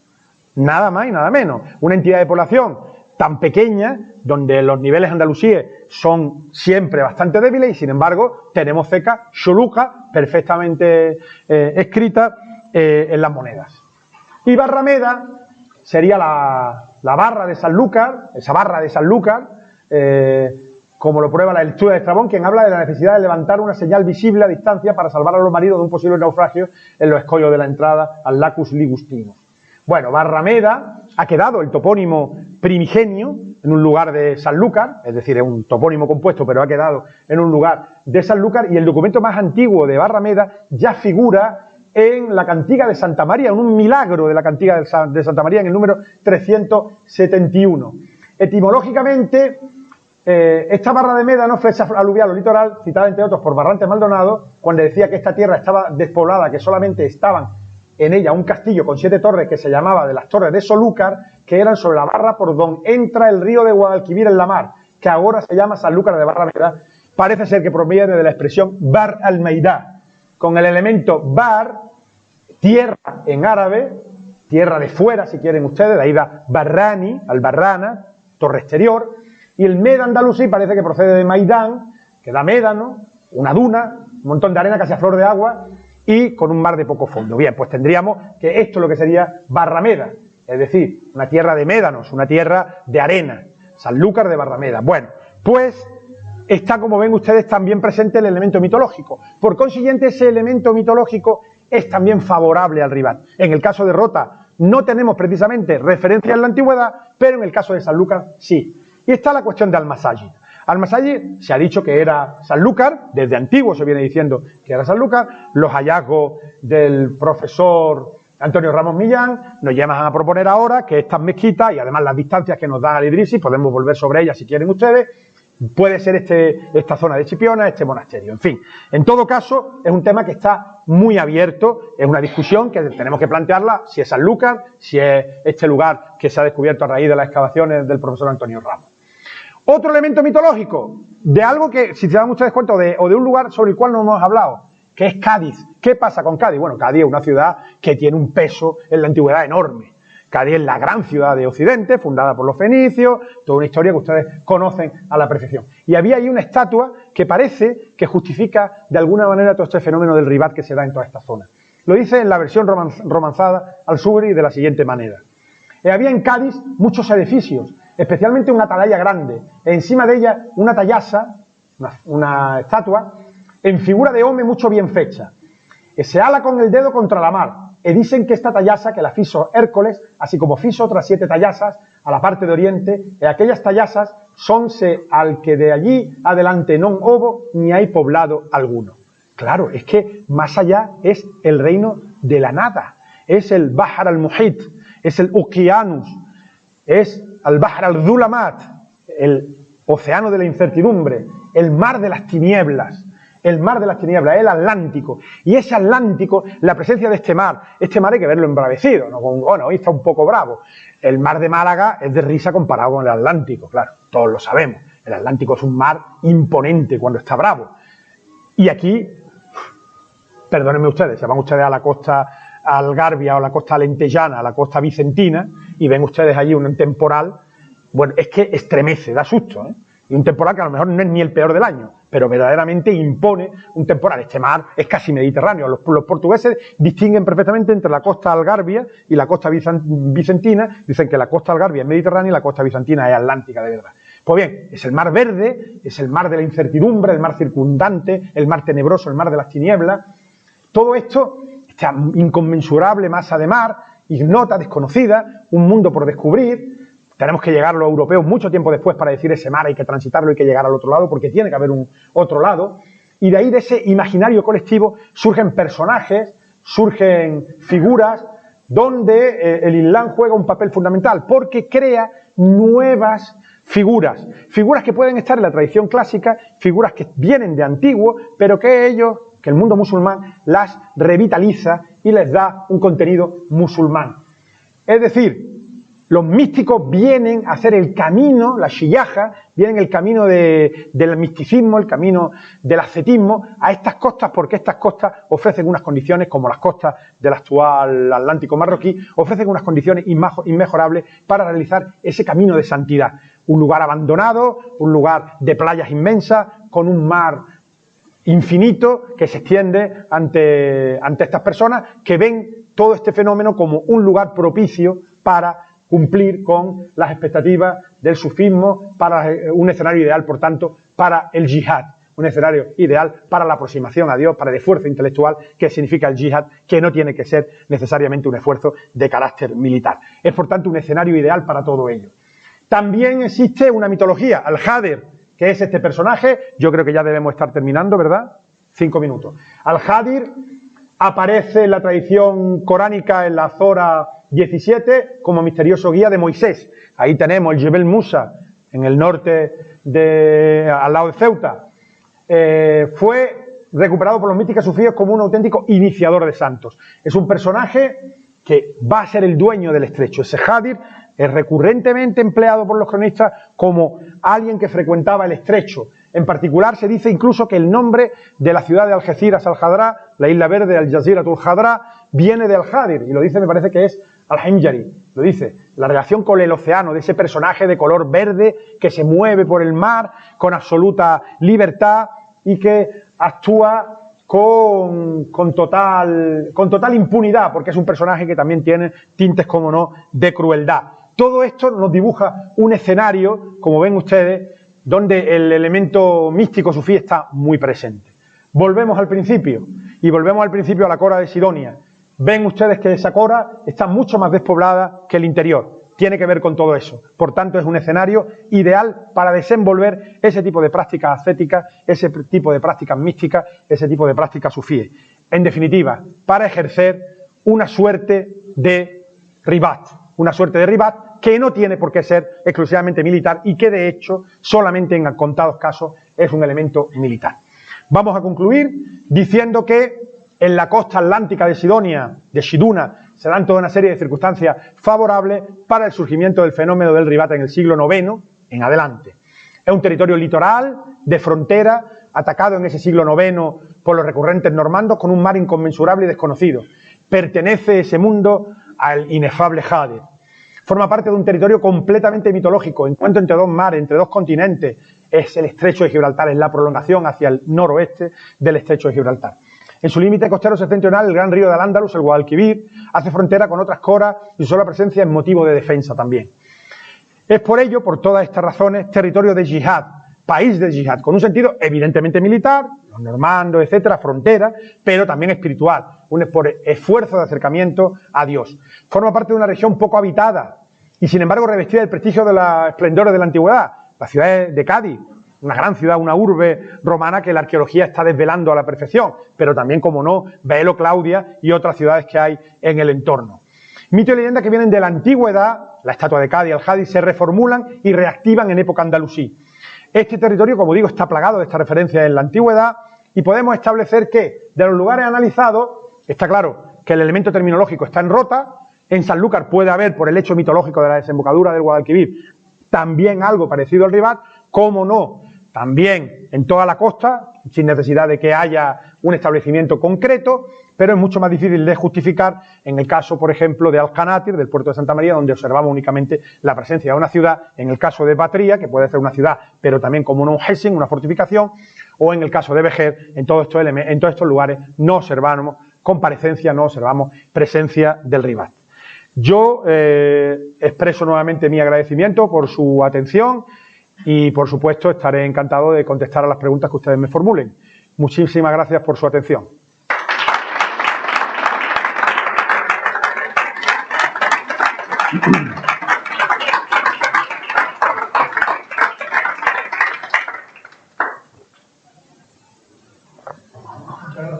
A: nada más y nada menos. Una entidad de población tan pequeña, donde los niveles andalusíes son siempre bastante débiles, y sin embargo tenemos ceca Xuluca perfectamente escrita en las monedas. Y Barrameda sería la barra de Sanlúcar, esa barra de Sanlúcar, como lo prueba la lectura de Estrabón, quien habla de la necesidad de levantar una señal visible a distancia para salvar a los maridos de un posible naufragio en los escollos de la entrada al Lacus Ligustinus. Bueno, Barrameda ha quedado el topónimo primigenio en un lugar de Sanlúcar, es decir, es un topónimo compuesto, pero ha quedado en un lugar de Sanlúcar, y el documento más antiguo de Barrameda ya figura en la cantiga de Santa María, en un milagro de la cantiga de Santa María, en el número 371. Etimológicamente, esta barra de Médano, flecha aluvial o litoral, citada entre otros por Barrantes Maldonado, cuando decía que esta tierra estaba despoblada, que solamente estaban en ella un castillo con 7 torres que se llamaba de las Torres de Solúcar, que eran sobre la barra por donde entra el río de Guadalquivir en la mar, que ahora se llama Sanlúcar de Barrameda. Parece ser que proviene de la expresión Bar al-Meidá, con el elemento bar, tierra en árabe, tierra de fuera si quieren ustedes, de ahí va Barrani, al-Barrana, torre exterior, y el Med andalusí parece que procede de Maidán, que da médano, una duna, un montón de arena casi a flor de agua, y con un mar de poco fondo. Bien, pues tendríamos que esto es lo que sería Barrameda, es decir, una tierra de médanos, una tierra de arena, Sanlúcar de Barrameda. Bueno, pues está, como ven ustedes, también presente el elemento mitológico. Por consiguiente, ese elemento mitológico es también favorable al rival. En el caso de Rota no tenemos precisamente referencia en la antigüedad, pero en el caso de Sanlúcar sí. Y está la cuestión de Almasagli. Almasagli se ha dicho que era Sanlúcar, desde antiguo se viene diciendo que era Sanlúcar. Los hallazgos del profesor Antonio Ramos Millán nos llevan a proponer ahora que estas mezquitas, y además las distancias que nos da Al-Idrisi, podemos volver sobre ellas si quieren ustedes, puede ser esta zona de Chipiona, este monasterio. En fin, en todo caso, es un tema que está muy abierto, es una discusión que tenemos que plantearla, si es Sanlúcar, si es este lugar que se ha descubierto a raíz de las excavaciones del profesor Antonio Ramos. Otro elemento mitológico, de algo que, si se dan ustedes cuenta, o de un lugar sobre el cual no hemos hablado, que es Cádiz. ¿Qué pasa con Cádiz? Bueno, Cádiz es una ciudad que tiene un peso en la antigüedad enorme. Cádiz es la gran ciudad de Occidente, fundada por los fenicios, toda una historia que ustedes conocen a la perfección. Y había ahí una estatua que parece que justifica de alguna manera todo este fenómeno del ribat que se da en toda esta zona. Lo dice en la versión romanzada al-Sugri de la siguiente manera. Había en Cádiz muchos edificios, especialmente una atalaya grande, e encima de ella una tallasa, una estatua, en figura de home mucho bien fecha. E se ala con el dedo contra la mar, e dicen que esta tallasa que la fizo Hércules, así como fizo otras 7 tallasas a la parte de oriente, e aquellas tallasas sonse al que de allí adelante non hubo ni hay poblado alguno. Claro, es que más allá es el reino de la nada, es el Bahar al-Muhit, es el Uqianus, es el Bahar al-Dhulamat, el océano de la incertidumbre, el mar de las tinieblas, el Atlántico. Y ese Atlántico, la presencia de este mar hay que verlo embravecido, ¿no? Bueno, hoy está un poco bravo. El mar de Málaga es de risa comparado con el Atlántico, claro, todos lo sabemos. El Atlántico es un mar imponente cuando está bravo. Y aquí, perdónenme ustedes, se van ustedes a la costa algarbia o la costa alentejana, a la costa vicentina, y ven ustedes allí un temporal, bueno, es que estremece, da susto, ¿eh? Y un temporal que a lo mejor no es ni el peor del año, pero verdaderamente impone un temporal. Este mar es casi mediterráneo. Los portugueses distinguen perfectamente entre la costa algarbia y la costa vicentina. Dicen que la costa algarbia es mediterránea y la costa bizantina es atlántica, de verdad. Pues bien, es el mar verde, es el mar de la incertidumbre, el mar circundante, el mar tenebroso, el mar de las tinieblas. Todo esto, esta inconmensurable masa de mar, ignota, desconocida, un mundo por descubrir, Tenemos que llegar los europeos mucho tiempo después para decir ese mar hay que transitarlo, hay que llegar al otro lado, porque tiene que haber un otro lado. Y de ahí, de ese imaginario colectivo, surgen personajes, surgen figuras, donde el Islam juega un papel fundamental, porque crea nuevas figuras que pueden estar en la tradición clásica, figuras que vienen de antiguo, pero que el mundo musulmán las revitaliza y les da un contenido musulmán. Es decir, los místicos vienen a hacer el camino, la shiyaja, vienen el camino del misticismo, el camino del ascetismo a estas costas, porque estas costas ofrecen unas condiciones, como las costas del actual Atlántico marroquí, ofrecen unas condiciones inmejorables para realizar ese camino de santidad. Un lugar abandonado, un lugar de playas inmensas, con un mar infinito que se extiende ante estas personas que ven todo este fenómeno como un lugar propicio para cumplir con las expectativas del sufismo, para un escenario ideal, por tanto, para el yihad, un escenario ideal para la aproximación a Dios, para el esfuerzo intelectual que significa el yihad, que no tiene que ser necesariamente un esfuerzo de carácter militar. Es, por tanto, un escenario ideal para todo ello. También existe una mitología, Al-Hadir, que es este personaje. Yo creo que ya debemos estar terminando, ¿verdad? 5 minutos. Al-Hadir aparece en la tradición coránica en la Zora 17 como misterioso guía de Moisés. Ahí tenemos el Jebel Musa, en el norte, al lado de Ceuta. Fue recuperado por los místicos sufíes como un auténtico iniciador de santos. Es un personaje que va a ser el dueño del estrecho. Ese Hadir es recurrentemente empleado por los cronistas como alguien que frecuentaba el estrecho. En particular se dice incluso que el nombre de la ciudad de Algeciras al-Hadra, la isla verde Al-Jaziratul Hadra, viene de Al-Hadir, y lo dice, me parece que es Al-Himyari, lo dice, la relación con el océano, de ese personaje de color verde que se mueve por el mar con absoluta libertad y que actúa con total impunidad, porque es un personaje que también tiene tintes, como no, de crueldad. Todo esto nos dibuja un escenario, como ven ustedes, donde el elemento místico sufí está muy presente. Volvemos al principio, y volvemos al principio a la Cora de Sidonia. Ven ustedes que esa Cora está mucho más despoblada que el interior. Tiene que ver con todo eso. Por tanto, es un escenario ideal para desenvolver ese tipo de prácticas ascéticas, ese tipo de prácticas místicas, ese tipo de prácticas sufíes. En definitiva, para ejercer una suerte de ribat. Una suerte de ribat que no tiene por qué ser exclusivamente militar y que, de hecho, solamente en contados casos es un elemento militar. Vamos a concluir diciendo que en la costa atlántica de Sidonia, de Shiduna, se dan toda una serie de circunstancias favorables para el surgimiento del fenómeno del ribat en el siglo IX en adelante. Es un territorio litoral, de frontera, atacado en ese siglo IX por los recurrentes normandos, con un mar inconmensurable y desconocido. Pertenece ese mundo al inefable Hadir. Forma parte de un territorio completamente mitológico, encuentro entre dos mares, entre dos continentes. Es el estrecho de Gibraltar, es la prolongación hacia el noroeste del estrecho de Gibraltar. En su límite costero septentrional, el gran río de Al-Ándalus, el Guadalquivir, hace frontera con otras coras y su sola presencia es motivo de defensa también. Es por ello, por todas estas razones, territorio de yihad, país de yihad, con un sentido evidentemente militar, los normandos, etcétera, frontera, pero también espiritual, por esfuerzo de acercamiento a Dios. Forma parte de una región poco habitada y, sin embargo, revestida del prestigio de los esplendores de la antigüedad. La ciudad de Cádiz, una gran ciudad, una urbe romana que la arqueología está desvelando a la perfección, pero también, como no, Velo, Claudia y otras ciudades que hay en el entorno. Mito y leyenda que vienen de la antigüedad, la estatua de Cádiz, el Jádiz, se reformulan y reactivan en época andalusí. Este territorio, como digo, está plagado de estas referencias en la antigüedad y podemos establecer que, de los lugares analizados, está claro que el elemento terminológico está en Rota. En Sanlúcar puede haber, por el hecho mitológico de la desembocadura del Guadalquivir, también algo parecido al ribat, como no, también en toda la costa, sin necesidad de que haya un establecimiento concreto, pero es mucho más difícil de justificar en el caso, por ejemplo, de Al-Qanatir, del puerto de Santa María, donde observamos únicamente la presencia de una ciudad, en el caso de Batría, que puede ser una ciudad, pero también como un Hessing, una fortificación, o en el caso de Vejer, en todos estos lugares no observamos comparecencia, no observamos presencia del ribat. Yo expreso nuevamente mi agradecimiento por su atención y, por supuesto, estaré encantado de contestar a las preguntas que ustedes me formulen. Muchísimas gracias por su atención.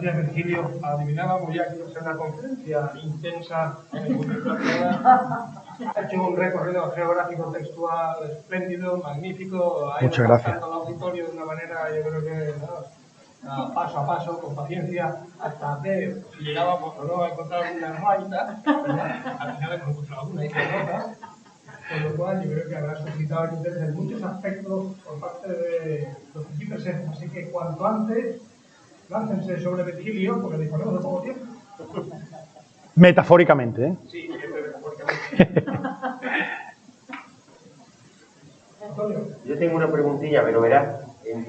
B: días, Virgilio. Adivinábamos ya que iba a ser una conferencia intensa en el mundo. Ha hecho un recorrido geográfico textual espléndido, magnífico. Ha ido
A: Muchas gracias.
B: al auditorio de una manera, yo creo que paso a paso, con paciencia, hasta ver si llegábamos o no a encontrar una rayita. Al final hemos encontrado una y otra. Con lo cual, yo creo que habrá suscitado el interés en muchos aspectos por parte de los aquí presentes. Así que cuanto antes, láncense sobre Virgilio, porque disponemos de poco tiempo.
A: Metafóricamente, ¿eh?
B: Sí, siempre metafóricamente. Antonio.
C: Yo tengo una preguntilla, pero verás,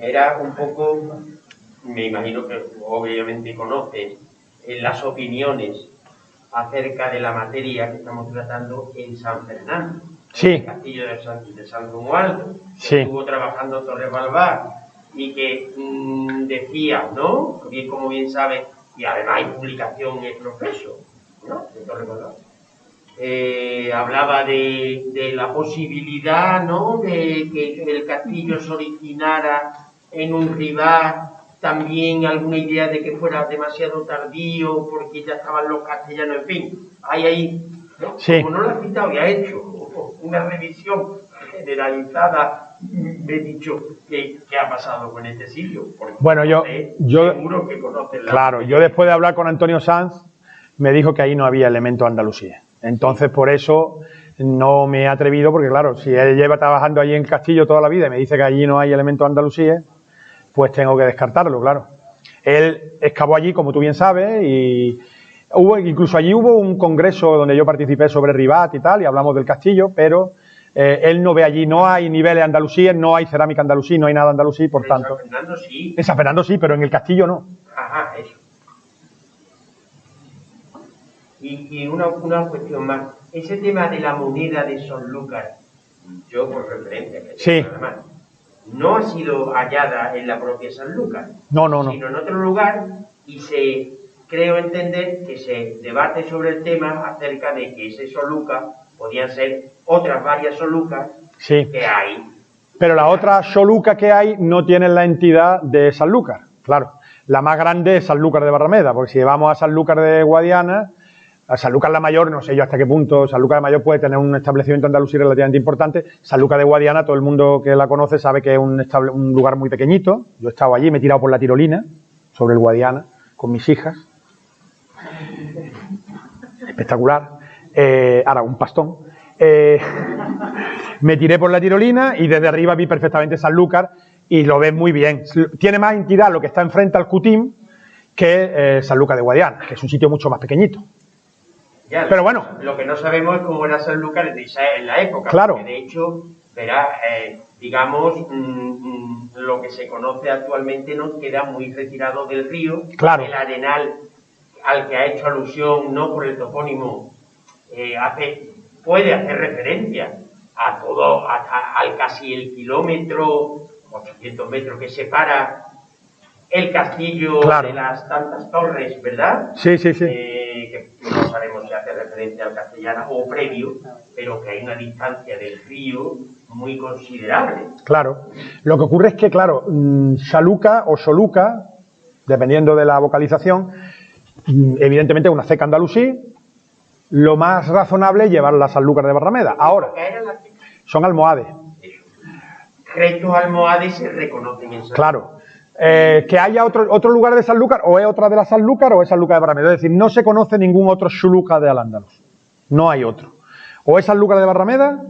C: era un poco, me imagino que obviamente conoces las opiniones acerca de la materia que estamos tratando en San Fernando.
A: Sí.
C: El castillo de San Romualdo, que
A: Sí.
C: estuvo trabajando Torres Balbás y que decía, ¿no? Como bien sabes, y además hay publicación en proceso, ¿no? De Torres Balbás. Hablaba de la posibilidad, ¿no? De que el castillo se originara en un rival, también alguna idea de que fuera demasiado tardío porque ya estaban los castellanos, en fin, hay ahí, ¿no?
A: Sí.
C: Como no lo has citado y has hecho una revisión generalizada, me he dicho qué ha pasado con este sitio. Porque
A: Bueno, yo
C: seguro que conoces la...
A: Claro, yo después de hablar con Antonio Sanz, me dijo que ahí no había elemento Andalusía. Entonces, por eso no me he atrevido, porque claro, si él lleva trabajando allí en Castillo toda la vida y me dice que allí no hay elemento Andalusía, pues tengo que descartarlo, claro. Él excavó allí, como tú bien sabes, y incluso allí hubo un congreso donde yo participé sobre Ribat y tal, y hablamos del castillo, pero él no ve allí, no hay niveles andalusíes, no hay cerámica andalusí, no hay nada andalusí, por tanto...
C: En San Fernando sí.
A: En San Fernando sí, pero en el castillo no.
C: Ajá, eso. Y una cuestión más. Ese tema de la moneda de Sanlúcar, yo por referencia, que
A: Sí.
C: nada más, no ha sido hallada en la propia Sanlúcar,
A: No.
C: sino en otro lugar, y creo entender que se debate sobre el tema acerca de que ese Sanlúcar podían ser otras varias Sanlúcar
A: Sí.
C: que hay.
A: Pero la otra Soluca que hay no tiene la entidad de Sanlúcar, claro. La más grande es Sanlúcar de Barrameda, porque si llevamos a Sanlúcar de Guadiana, a Sanlúcar la Mayor, no sé yo hasta qué punto, Sanlúcar la Mayor puede tener un establecimiento andaluz relativamente importante. Sanlúcar de Guadiana, todo el mundo que la conoce sabe que es un lugar muy pequeñito. Yo he estado allí, me he tirado por la tirolina, sobre el Guadiana, con mis hijas. Espectacular. Ahora, un pastón. Me tiré por la tirolina y desde arriba vi perfectamente Sanlúcar y lo ves muy bien. Tiene más entidad lo que está enfrente al Cutim que Sanlúcar de Guadiana, que es un sitio mucho más pequeñito.
C: Ya,
A: pero bueno.
C: Lo que no sabemos es cómo era Sanlúcar en la época.
A: Claro.
C: Porque de hecho, verás, digamos, lo que se conoce actualmente nos queda muy retirado del río.
A: Claro.
C: El arenal al que ha hecho alusión, no por el topónimo, puede hacer referencia a todo, al casi el kilómetro, 800 metros que separa el castillo
A: Claro.
C: de las tantas torres, ¿verdad?
A: Sí.
C: Que no sabemos si hace referencia al castellano o previo, pero que hay una distancia del río muy considerable.
A: Claro. Lo que ocurre es que, claro, Sanlúcar o Soluca, dependiendo de la vocalización, evidentemente es una ceca andalusí. Lo más razonable es llevarla a Sanlúcar de Barrameda. Ahora, son almohades.
C: Restos almohades se reconocen en Sanlúcar.
A: Claro. Que haya otro lugar de Sanlúcar, o es otra de la Sanlúcar o es Sanlúcar de Barrameda. Es decir, no se conoce ningún otro Xuluca de Al-Ándalus. No hay otro. O es Sanlúcar de Barrameda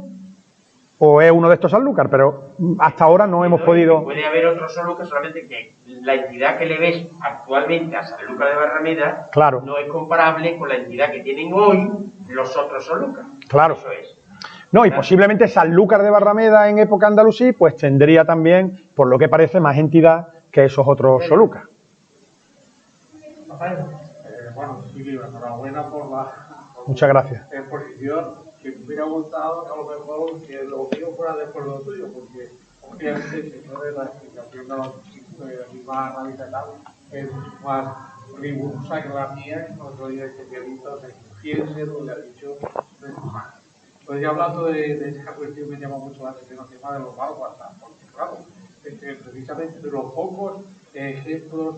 A: o es uno de estos Sanlúcar, pero hasta ahora no hemos podido...
C: Puede haber otro Sanlúcar, solamente que la entidad que le ves actualmente a Sanlúcar de Barrameda
A: Claro.
C: no es comparable con la entidad que tienen hoy los otros Sanlúcar.
A: Claro.
C: Eso es.
A: No, y posiblemente Sanlúcar de Barrameda en época andalusí, pues tendría también, por lo que parece, más entidad que esos otros Solucas.
D: Bueno, Silvio, enhorabuena por la
A: Muchas gracias.
D: exposición. Que me hubiera gustado a lo mejor que lo mío fuera después de lo tuyo, porque obviamente si no es la explicación de mi más radical, es mucho más rigurosa que la mía, que otro día especialistas quieren ser lo que ha dicho. Pues ya hablando de esa cuestión me llama mucho la atención el tema de los barcos, porque claro, precisamente de los pocos ejemplos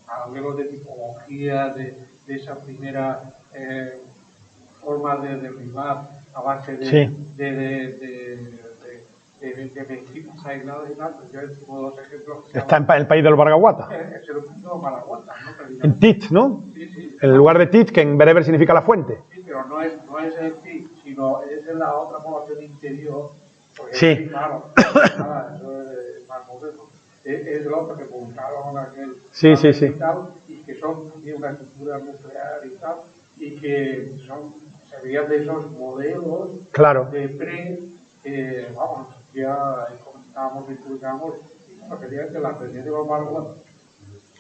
D: hablemos de tipología, de esa primera forma de derribar a base de mezquitas aisladas y tal, pues yo tengo dos ejemplos.
A: Está en el país de los Bargahuata.
D: Es el punto de Baraghuata, ¿no?
A: En Tit, ¿no?
D: Sí, sí.
A: En el lugar de Tit, que en bereber significa la fuente.
D: Sí, pero no es el Tit, sino es en la otra población interior. Porque
A: Sí.
D: Claro, eso es más moderno. Es el otro que publicaron aquel.
A: Sí.
D: Y tal, y que tiene una estructura nuclear y tal, y que serían de esos modelos
A: Claro.
D: de vamos, ya comentábamos y publicamos, y bueno, quería que la presencia de los Baraghuata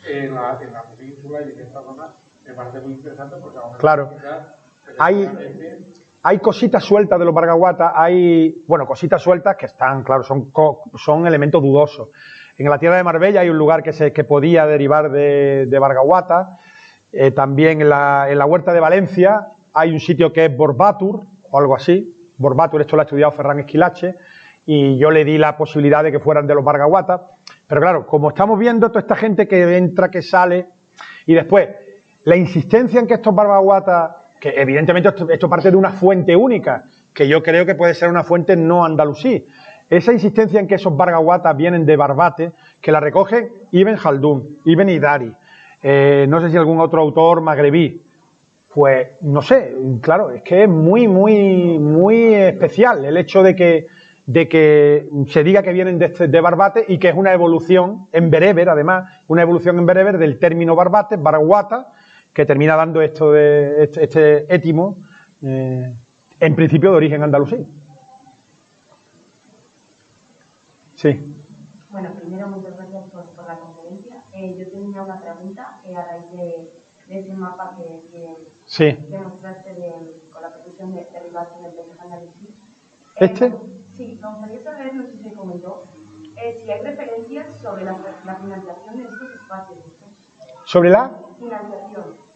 D: en la península y en esta zona me parece muy interesante porque ahora
A: Claro. Hay cositas sueltas de los Bargahuata, cositas sueltas que están, claro, son elementos dudosos. En la tierra de Marbella hay un lugar que podía derivar de Bargahuata. También en la huerta de Valencia hay un sitio que es Borbatur, o algo así. Borbatur, esto lo ha estudiado Ferran Esquilache, y yo le di la posibilidad de que fueran de los Bargahuata. Pero claro, como estamos viendo, toda esta gente que entra, que sale, y después, la insistencia en que estos Bargahuata, que evidentemente esto parte de una fuente única, que yo creo que puede ser una fuente no andalusí. Esa insistencia en que esos Bargahuata vienen de Barbate, que la recoge Ibn Jaldún, Ibn Hidari, no sé si algún otro autor magrebí. Pues no sé, claro, es que es muy especial el hecho de que se diga que vienen de Barbate y que es una evolución en bereber, además, una evolución en bereber del término Barbate, Baraghuata, que termina dando este étimo, en principio de origen andalusí. Sí.
E: Bueno, primero, muchas gracias por la conferencia. Yo tenía una pregunta a raíz de ese mapa que mostraste con la petición de derivación del paisaje andalusí. Sí, me gustaría saber, no sé si se comentó, si hay referencias sobre la financiación de estos espacios.
A: ¿Sobre la?
E: Financiación.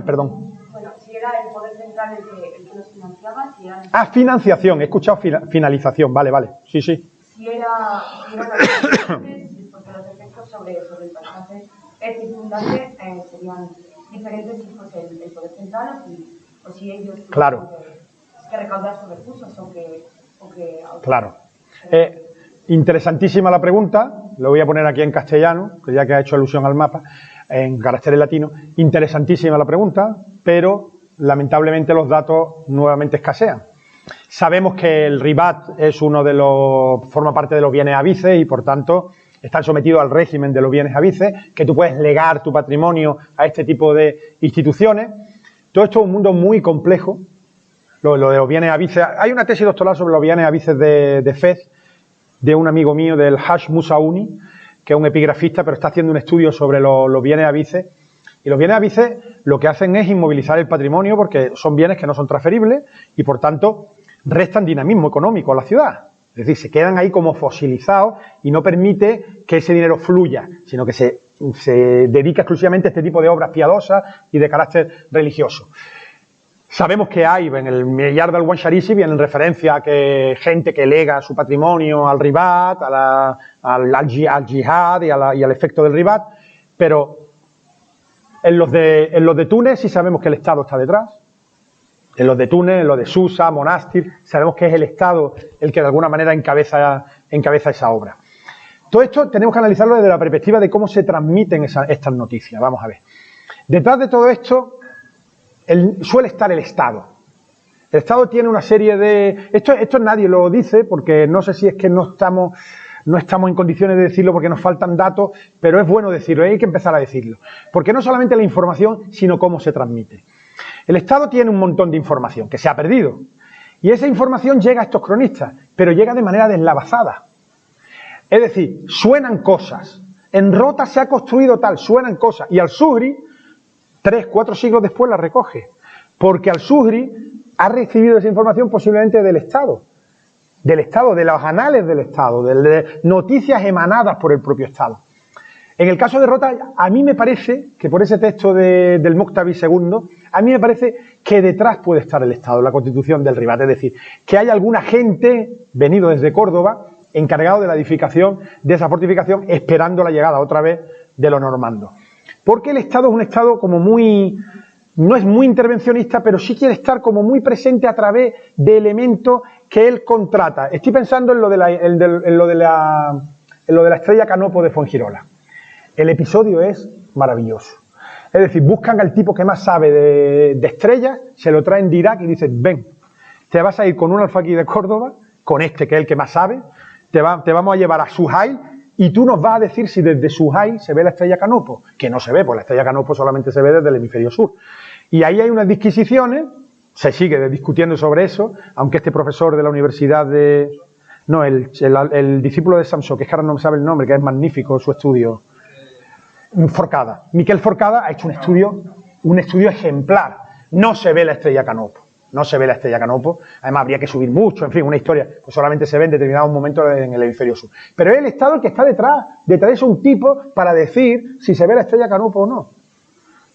A: Perdón.
E: Bueno, si era el poder central el que los financiaba, si era...
A: Financiación, he escuchado finalización, vale, sí.
E: Si eran porque los efectos sobre el paisaje circundante serían diferentes si fuese el poder central o si ellos
A: claro.
E: que recaudar sus recursos o que
A: claro. Interesantísima la pregunta, lo voy a poner aquí en castellano, que ya que ha hecho alusión al mapa, en caracteres latinos. Interesantísima la pregunta, pero lamentablemente los datos nuevamente escasean. Sabemos que el Ribat es forma parte de los bienes avices y por tanto están sometidos al régimen de los bienes avices, que tú puedes legar tu patrimonio a este tipo de instituciones. Todo esto es un mundo muy complejo, lo de los bienes avices. Hay una tesis doctoral sobre los bienes avices de Fez, de un amigo mío, del Haj Musauni, que es un epigrafista, pero está haciendo un estudio sobre los bienes avices. Y los bienes avices lo que hacen es inmovilizar el patrimonio porque son bienes que no son transferibles y, por tanto, restan dinamismo económico a la ciudad. Es decir, se quedan ahí como fosilizados y no permite que ese dinero fluya, sino que se dedica exclusivamente a este tipo de obras piadosas y de carácter religioso. Sabemos que hay, en el Meyar del Wansharishi viene en referencia a que gente que lega su patrimonio al ribat, al jihad y al efecto del ribat, pero en los de Túnez sí sabemos que el Estado está detrás. En los de Túnez, en los de Susa, Monastir, sabemos que es el Estado el que de alguna manera encabeza esa obra. Todo esto tenemos que analizarlo desde la perspectiva de cómo se transmiten estas noticias. Vamos a ver. Detrás de todo esto suele estar el Estado. El Estado tiene una serie de... Esto nadie lo dice porque no sé si es que no estamos en condiciones de decirlo porque nos faltan datos, pero es bueno decirlo, hay que empezar a decirlo. Porque no solamente la información, sino cómo se transmite. El Estado tiene un montón de información que se ha perdido. Y esa información llega a estos cronistas, pero llega de manera deslavazada. Es decir, suenan cosas. En Rota se ha construido tal, suenan cosas. Y Al-Zuhri, 3, 4 siglos después, la recoge. Porque Al-Zuhri ha recibido esa información posiblemente del Estado. Del Estado, de los anales del Estado, de noticias emanadas por el propio Estado. En el caso de Rota, a mí me parece que por ese texto del Muqtabi II, a mí me parece que detrás puede estar el Estado, la constitución del Ribat. Es decir, que hay alguna gente, venido desde Córdoba, encargado de la edificación de esa fortificación, esperando la llegada otra vez de los normandos. Porque el Estado es un Estado como muy... no es muy intervencionista, pero sí quiere estar como muy presente a través de elementos que él contrata. Estoy pensando en lo de la estrella Canopo de Fuengirola. El episodio es maravilloso. Es decir, buscan al tipo que más sabe de estrellas, se lo traen de Irak y dicen, ven, te vas a ir con un alfaquí de Córdoba, con este que es el que más sabe, te vamos a llevar a Suhail y tú nos vas a decir si desde Suhail se ve la estrella Canopo, que no se ve, pues la estrella Canopo solamente se ve desde el hemisferio sur. Y ahí hay unas disquisiciones, se sigue discutiendo sobre eso, aunque este profesor de la universidad de... no, el discípulo de Samsó, que es que ahora no me sabe el nombre, que es magnífico su estudio, Forcada. Miquel Forcada ha hecho un estudio ejemplar. No se ve la estrella Canopo. No se ve la estrella Canopo. Además, habría que subir mucho, en fin, una historia. Pues solamente se ve en determinados momentos en el hemisferio sur. Pero es el Estado el que está detrás. Detrás es un tipo para decir si se ve la estrella Canopo o no.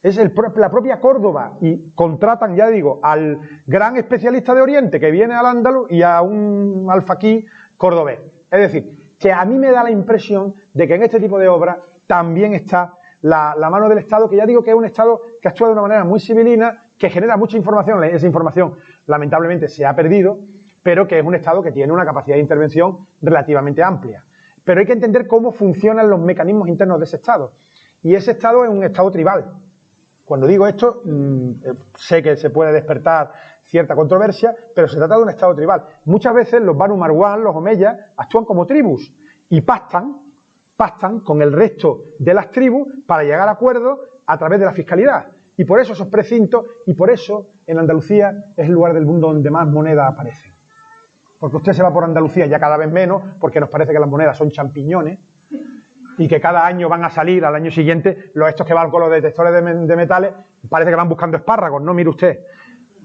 A: Es la propia Córdoba. Y contratan, ya digo, al gran especialista de Oriente que viene al Andaluz y a un alfaquí cordobés. Es decir, que a mí me da la impresión de que en este tipo de obras también está la mano del Estado, que ya digo que es un Estado que actúa de una manera muy civilina, que genera mucha información. Esa información lamentablemente se ha perdido, pero que es un Estado que tiene una capacidad de intervención relativamente amplia. Pero hay que entender cómo funcionan los mecanismos internos de ese Estado. Y ese Estado es un Estado tribal. Cuando digo esto, sé que se puede despertar cierta controversia, pero se trata de un Estado tribal. Muchas veces los Banu Marwan, los omeyas, actúan como tribus y pactan con el resto de las tribus para llegar a acuerdos a través de la fiscalidad. Y por eso esos precintos, y por eso en Andalucía es el lugar del mundo donde más monedas aparecen. Porque usted se va por Andalucía ya cada vez menos, porque nos parece que las monedas son champiñones, y que cada año van a salir, al año siguiente, estos que van con los detectores de metales, parece que van buscando espárragos, ¿no? Mire usted.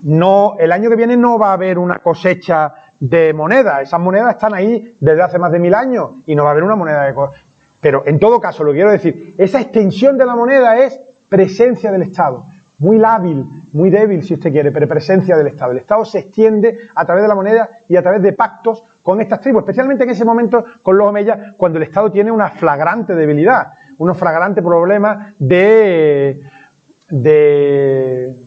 A: No, el año que viene no va a haber una cosecha de monedas, esas monedas están ahí desde hace más de 1000 años, y no va a haber una moneda de... Pero en todo caso, lo que quiero decir, esa extensión de la moneda es presencia del Estado. Muy lábil, muy débil si usted quiere, pero presencia del Estado. El Estado se extiende a través de la moneda y a través de pactos con estas tribus, especialmente en ese momento con los omeyas, cuando el Estado tiene una flagrante debilidad, unos flagrantes problemas de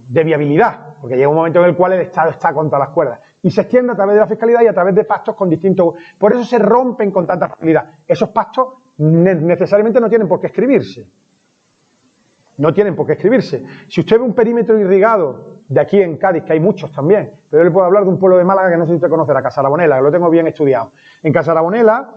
A: viabilidad, porque llega un momento en el cual el Estado está contra las cuerdas y se extiende a través de la fiscalidad y a través de pactos con distintos... Por eso se rompen con tanta facilidad. Esos pactos necesariamente no tienen por qué escribirse. No tienen por qué escribirse. Si usted ve un perímetro irrigado de aquí en Cádiz, que hay muchos también, pero yo le puedo hablar de un pueblo de Málaga que no sé si usted conocerá, Casarabonela, que lo tengo bien estudiado. En Casarabonela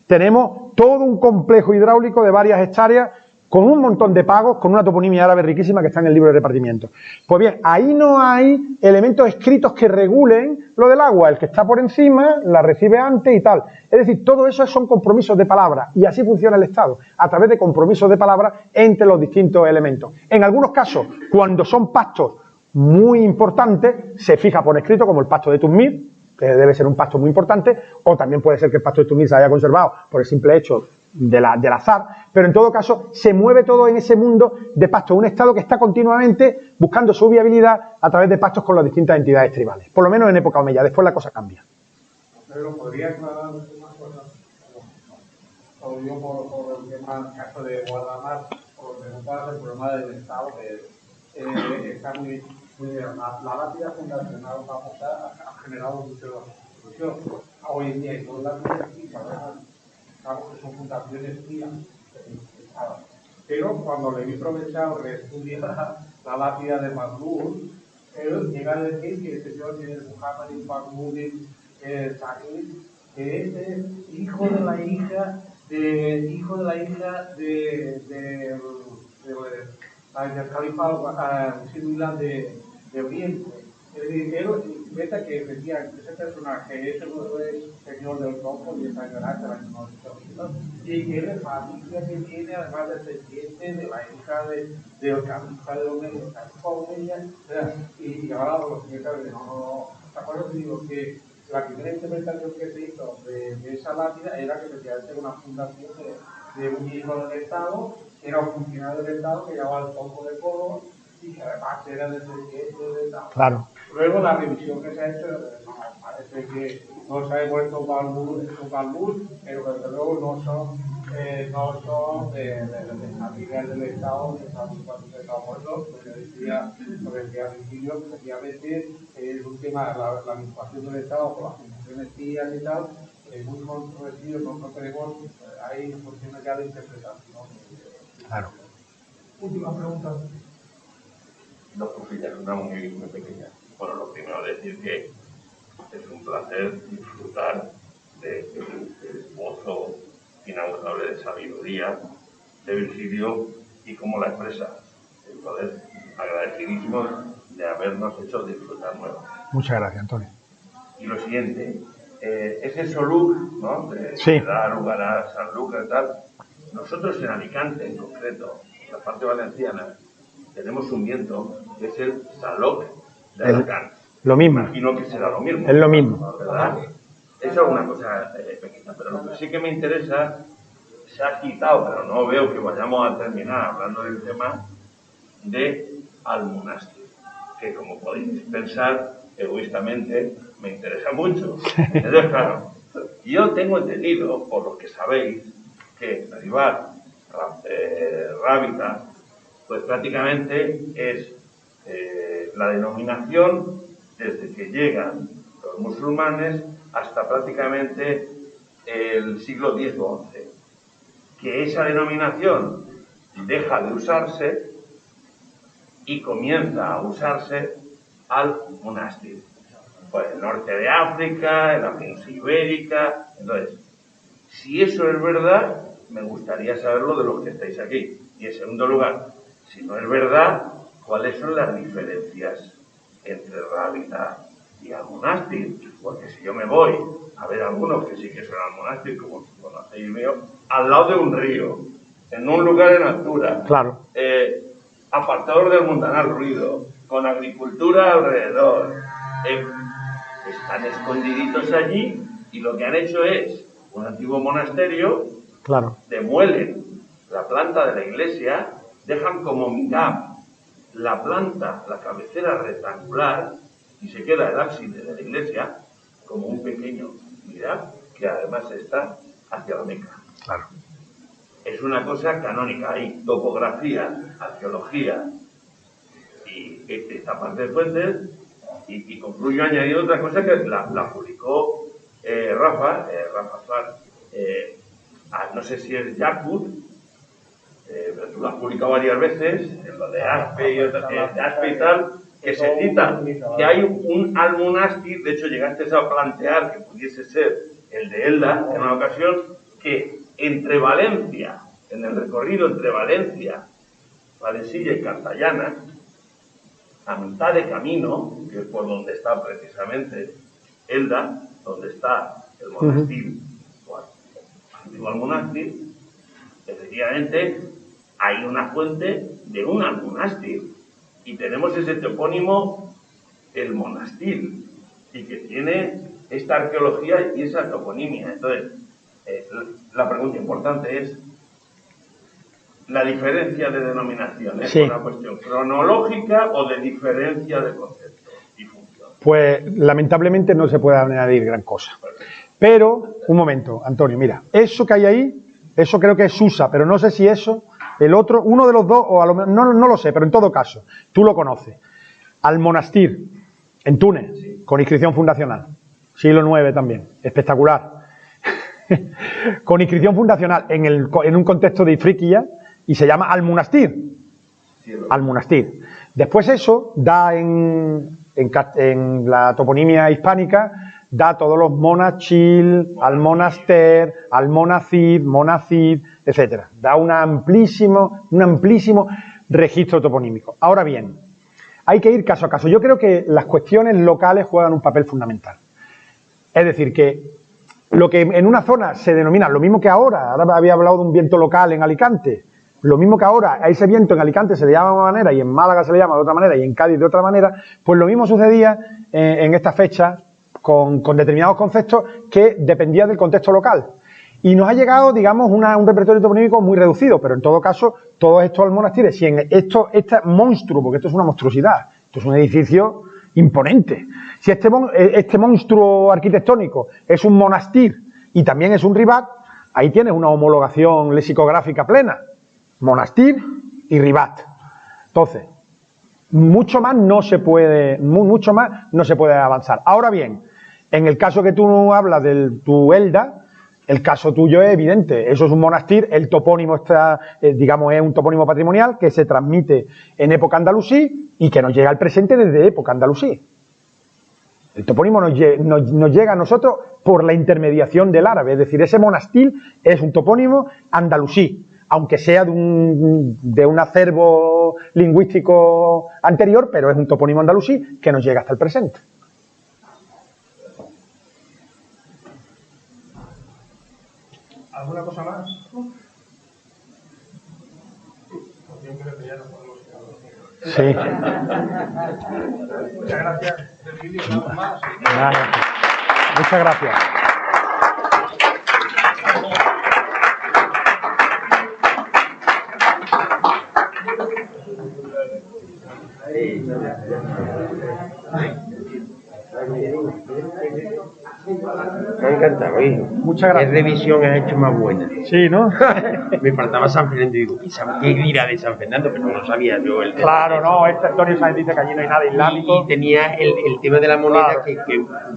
A: tenemos todo un complejo hidráulico de varias hectáreas con un montón de pagos, con una toponimia árabe riquísima que está en el libro de repartimiento. Pues bien, ahí no hay elementos escritos que regulen lo del agua. El que está por encima la recibe antes y tal. Es decir, todo eso son compromisos de palabra y así funciona el Estado, a través de compromisos de palabra entre los distintos elementos. En algunos casos, cuando son pactos muy importantes, se fija por escrito, como el pacto de Tuzmir, que debe ser un pacto muy importante, o también puede ser que el pacto de Tuzmir se haya conservado por el simple hecho del azar, pero en todo caso se mueve todo en ese mundo de pactos, un Estado que está continuamente buscando su viabilidad a través de pactos con las distintas entidades tribales, por lo menos en época omeya. Después la cosa cambia.
D: Pero podría aclarar una cosa, o yo por el tema, el caso de Guardamar, por preguntar el problema del Estado, que está muy bien. La lápida fundacional ha generado mucha discusión. Hoy en día hay dos lápidas que son fundaciones mías, pero cuando Levi Provenzal reestudia la lápida de Mahmoud, él llega a decir que el señor Muhammad ibn Mahmoud Sahib, que es hijo de la hija del califa Musimila de Oriente. Es decir, él inventa que decía que ese personaje es el señor del campo y está grande la y que es de familia que tiene además descendiente de la hija del califa de Omeya, y ahora los siguientes no. ¿Te acuerdas? Digo que la primera interpretación que se hizo de esa lápida era que efectivamente era una fundación de un hijo del Estado, que era un funcionario del Estado que llevaba el campo de Córdoba y que además era descendiente del Estado.
A: Claro.
D: Luego la revisión que se ha hecho, parece que no se ha vuelto Balbur, pero desde luego no son de familias del Estado, que están cuando se está muerto, lo que decía Virgilio, efectivamente es un tema, la administración del Estado con las funciones tías y tal, muy controvertido, no tenemos, hay funciones ya de interpretación.
A: Claro.
F: Última pregunta.
G: Dos cosillas, una muy pequeña. Bueno, lo primero decir que es un placer disfrutar del esbozo inagotable de sabiduría de Virgilio y cómo la expresa. Entonces, agradecidísimos de habernos hecho disfrutar nuevamente.
A: Muchas gracias, Antonio.
G: Y lo siguiente, ese Soluc, ¿no?
A: Sí.
G: De da lugar a Sanlúcar y tal. Nosotros en Alicante, en concreto, en la parte valenciana, tenemos un viento que es el Saloc de Alacant.
A: Lo mismo.
G: Imagino que será lo mismo.
A: Es lo mismo.
G: ¿Verdad? Eso es una cosa pequeña, pero lo que sí que me interesa, se ha quitado, pero no veo que vayamos a terminar hablando del tema de Almonastir, que como podéis pensar, egoístamente, me interesa mucho. Entonces, claro, yo tengo entendido, por lo que sabéis, que Ribat, Rábita, pues prácticamente es la denominación desde que llegan los musulmanes hasta prácticamente el siglo X o XI. Que esa denominación deja de usarse y comienza a usarse al monastir. Pues el norte de África, en la península ibérica. Entonces, si eso es verdad, me gustaría saberlo de los que estáis aquí. Y en segundo lugar, si no es verdad, ¿cuáles son las diferencias entre Rábita y Almonastir? Porque si yo me voy a ver algunos que sí que son Almonastir, como conocéis veo, al lado de un río, en un lugar en altura,
A: Claro.
G: apartados del mundanal ruido, con agricultura alrededor, están escondiditos allí y lo que han hecho es un antiguo monasterio,
A: Claro.
G: demuelen la planta de la iglesia, dejan como mitad la planta, la cabecera rectangular, y se queda el ábside de la iglesia como un pequeño mihrab que además está hacia la Meca.
A: Claro.
G: Es una cosa canónica, hay topografía, arqueología y esta parte de fuentes, y concluyo añadiendo otra cosa que la publicó Rafa Slar, no sé si es Yakut, pero tú lo has publicado varias veces, en lo de Aspe y tal, que se cita que hay un Almonastir, de hecho llegaste a plantear que pudiese ser el de Elda en una ocasión, que entre Valencia, en el recorrido entre Valencia, Valensilla y Cartagena, a mitad de camino, que es por donde está precisamente Elda, donde está el monastir, o antiguo Almonastir, efectivamente hay una fuente de un Almonastir, y tenemos ese topónimo, el monastir, y que tiene esta arqueología y esa toponimia. Entonces, la pregunta importante es la diferencia de denominaciones.
A: Sí.
G: ¿Es una cuestión cronológica o de diferencia de concepto y función?
A: Pues lamentablemente no se puede añadir gran cosa. Pero, un momento, Antonio, mira, eso que hay ahí, eso creo que es Susa, pero no sé si eso, el otro, uno de los dos, o a lo menos, no lo sé, pero en todo caso, tú lo conoces. Almonastir, en Túnez, sí, con inscripción fundacional, siglo IX también, espectacular. Con inscripción fundacional en un contexto de Ifriqiya, y se llama Almonastir. Sí, Almonastir. Después eso da en la toponimia hispánica, da todos los monachil, almonaster, almonacid, monacid, etcétera. Da un amplísimo registro toponímico. Ahora bien, hay que ir caso a caso. Yo creo que las cuestiones locales juegan un papel fundamental. Es decir, que lo que en una zona se denomina, lo mismo que ahora había hablado de un viento local en Alicante, lo mismo que ahora a ese viento en Alicante se le llama de una manera y en Málaga se le llama de otra manera y en Cádiz de otra manera, pues lo mismo sucedía en esta fecha con determinados conceptos que dependían del contexto local. Y nos ha llegado, digamos, un repertorio toponímico muy reducido, pero en todo caso, todos estos almonastires, si en este monstruo, porque esto es una monstruosidad, esto es un edificio imponente, si este monstruo arquitectónico es un monastir y también es un ribat, Ahí tienes una homologación lexicográfica plena. Monastir y ribat. Entonces, mucho más no se puede avanzar. Ahora bien, en el caso que tú hablas de tu Elda, el caso tuyo es evidente. Eso es un monastir, el topónimo está, digamos, es un topónimo patrimonial que se transmite en época andalusí y que nos llega al presente desde época andalusí. El topónimo nos llega a nosotros por la intermediación del árabe, es decir, ese monastir es un topónimo andalusí, aunque sea de un acervo lingüístico anterior, pero es un topónimo andalusí que nos llega hasta el presente.
B: ¿Alguna cosa más?
A: Sí.
B: Muchas gracias.
A: Muchas gracias.
C: Me ha encantado, hijo.
A: Muchas gracias.
C: ¿Qué revisión has hecho más buena?
A: Sí, ¿no?
C: Me faltaba San Fernando y digo, ¿qué dirá de San Fernando? Pero no sabía yo el tema.
A: Claro, no, Antonio Sáenz dice que allí no hay nada islámico.
C: Y tenía el tema de la moneda
A: Claro.
C: que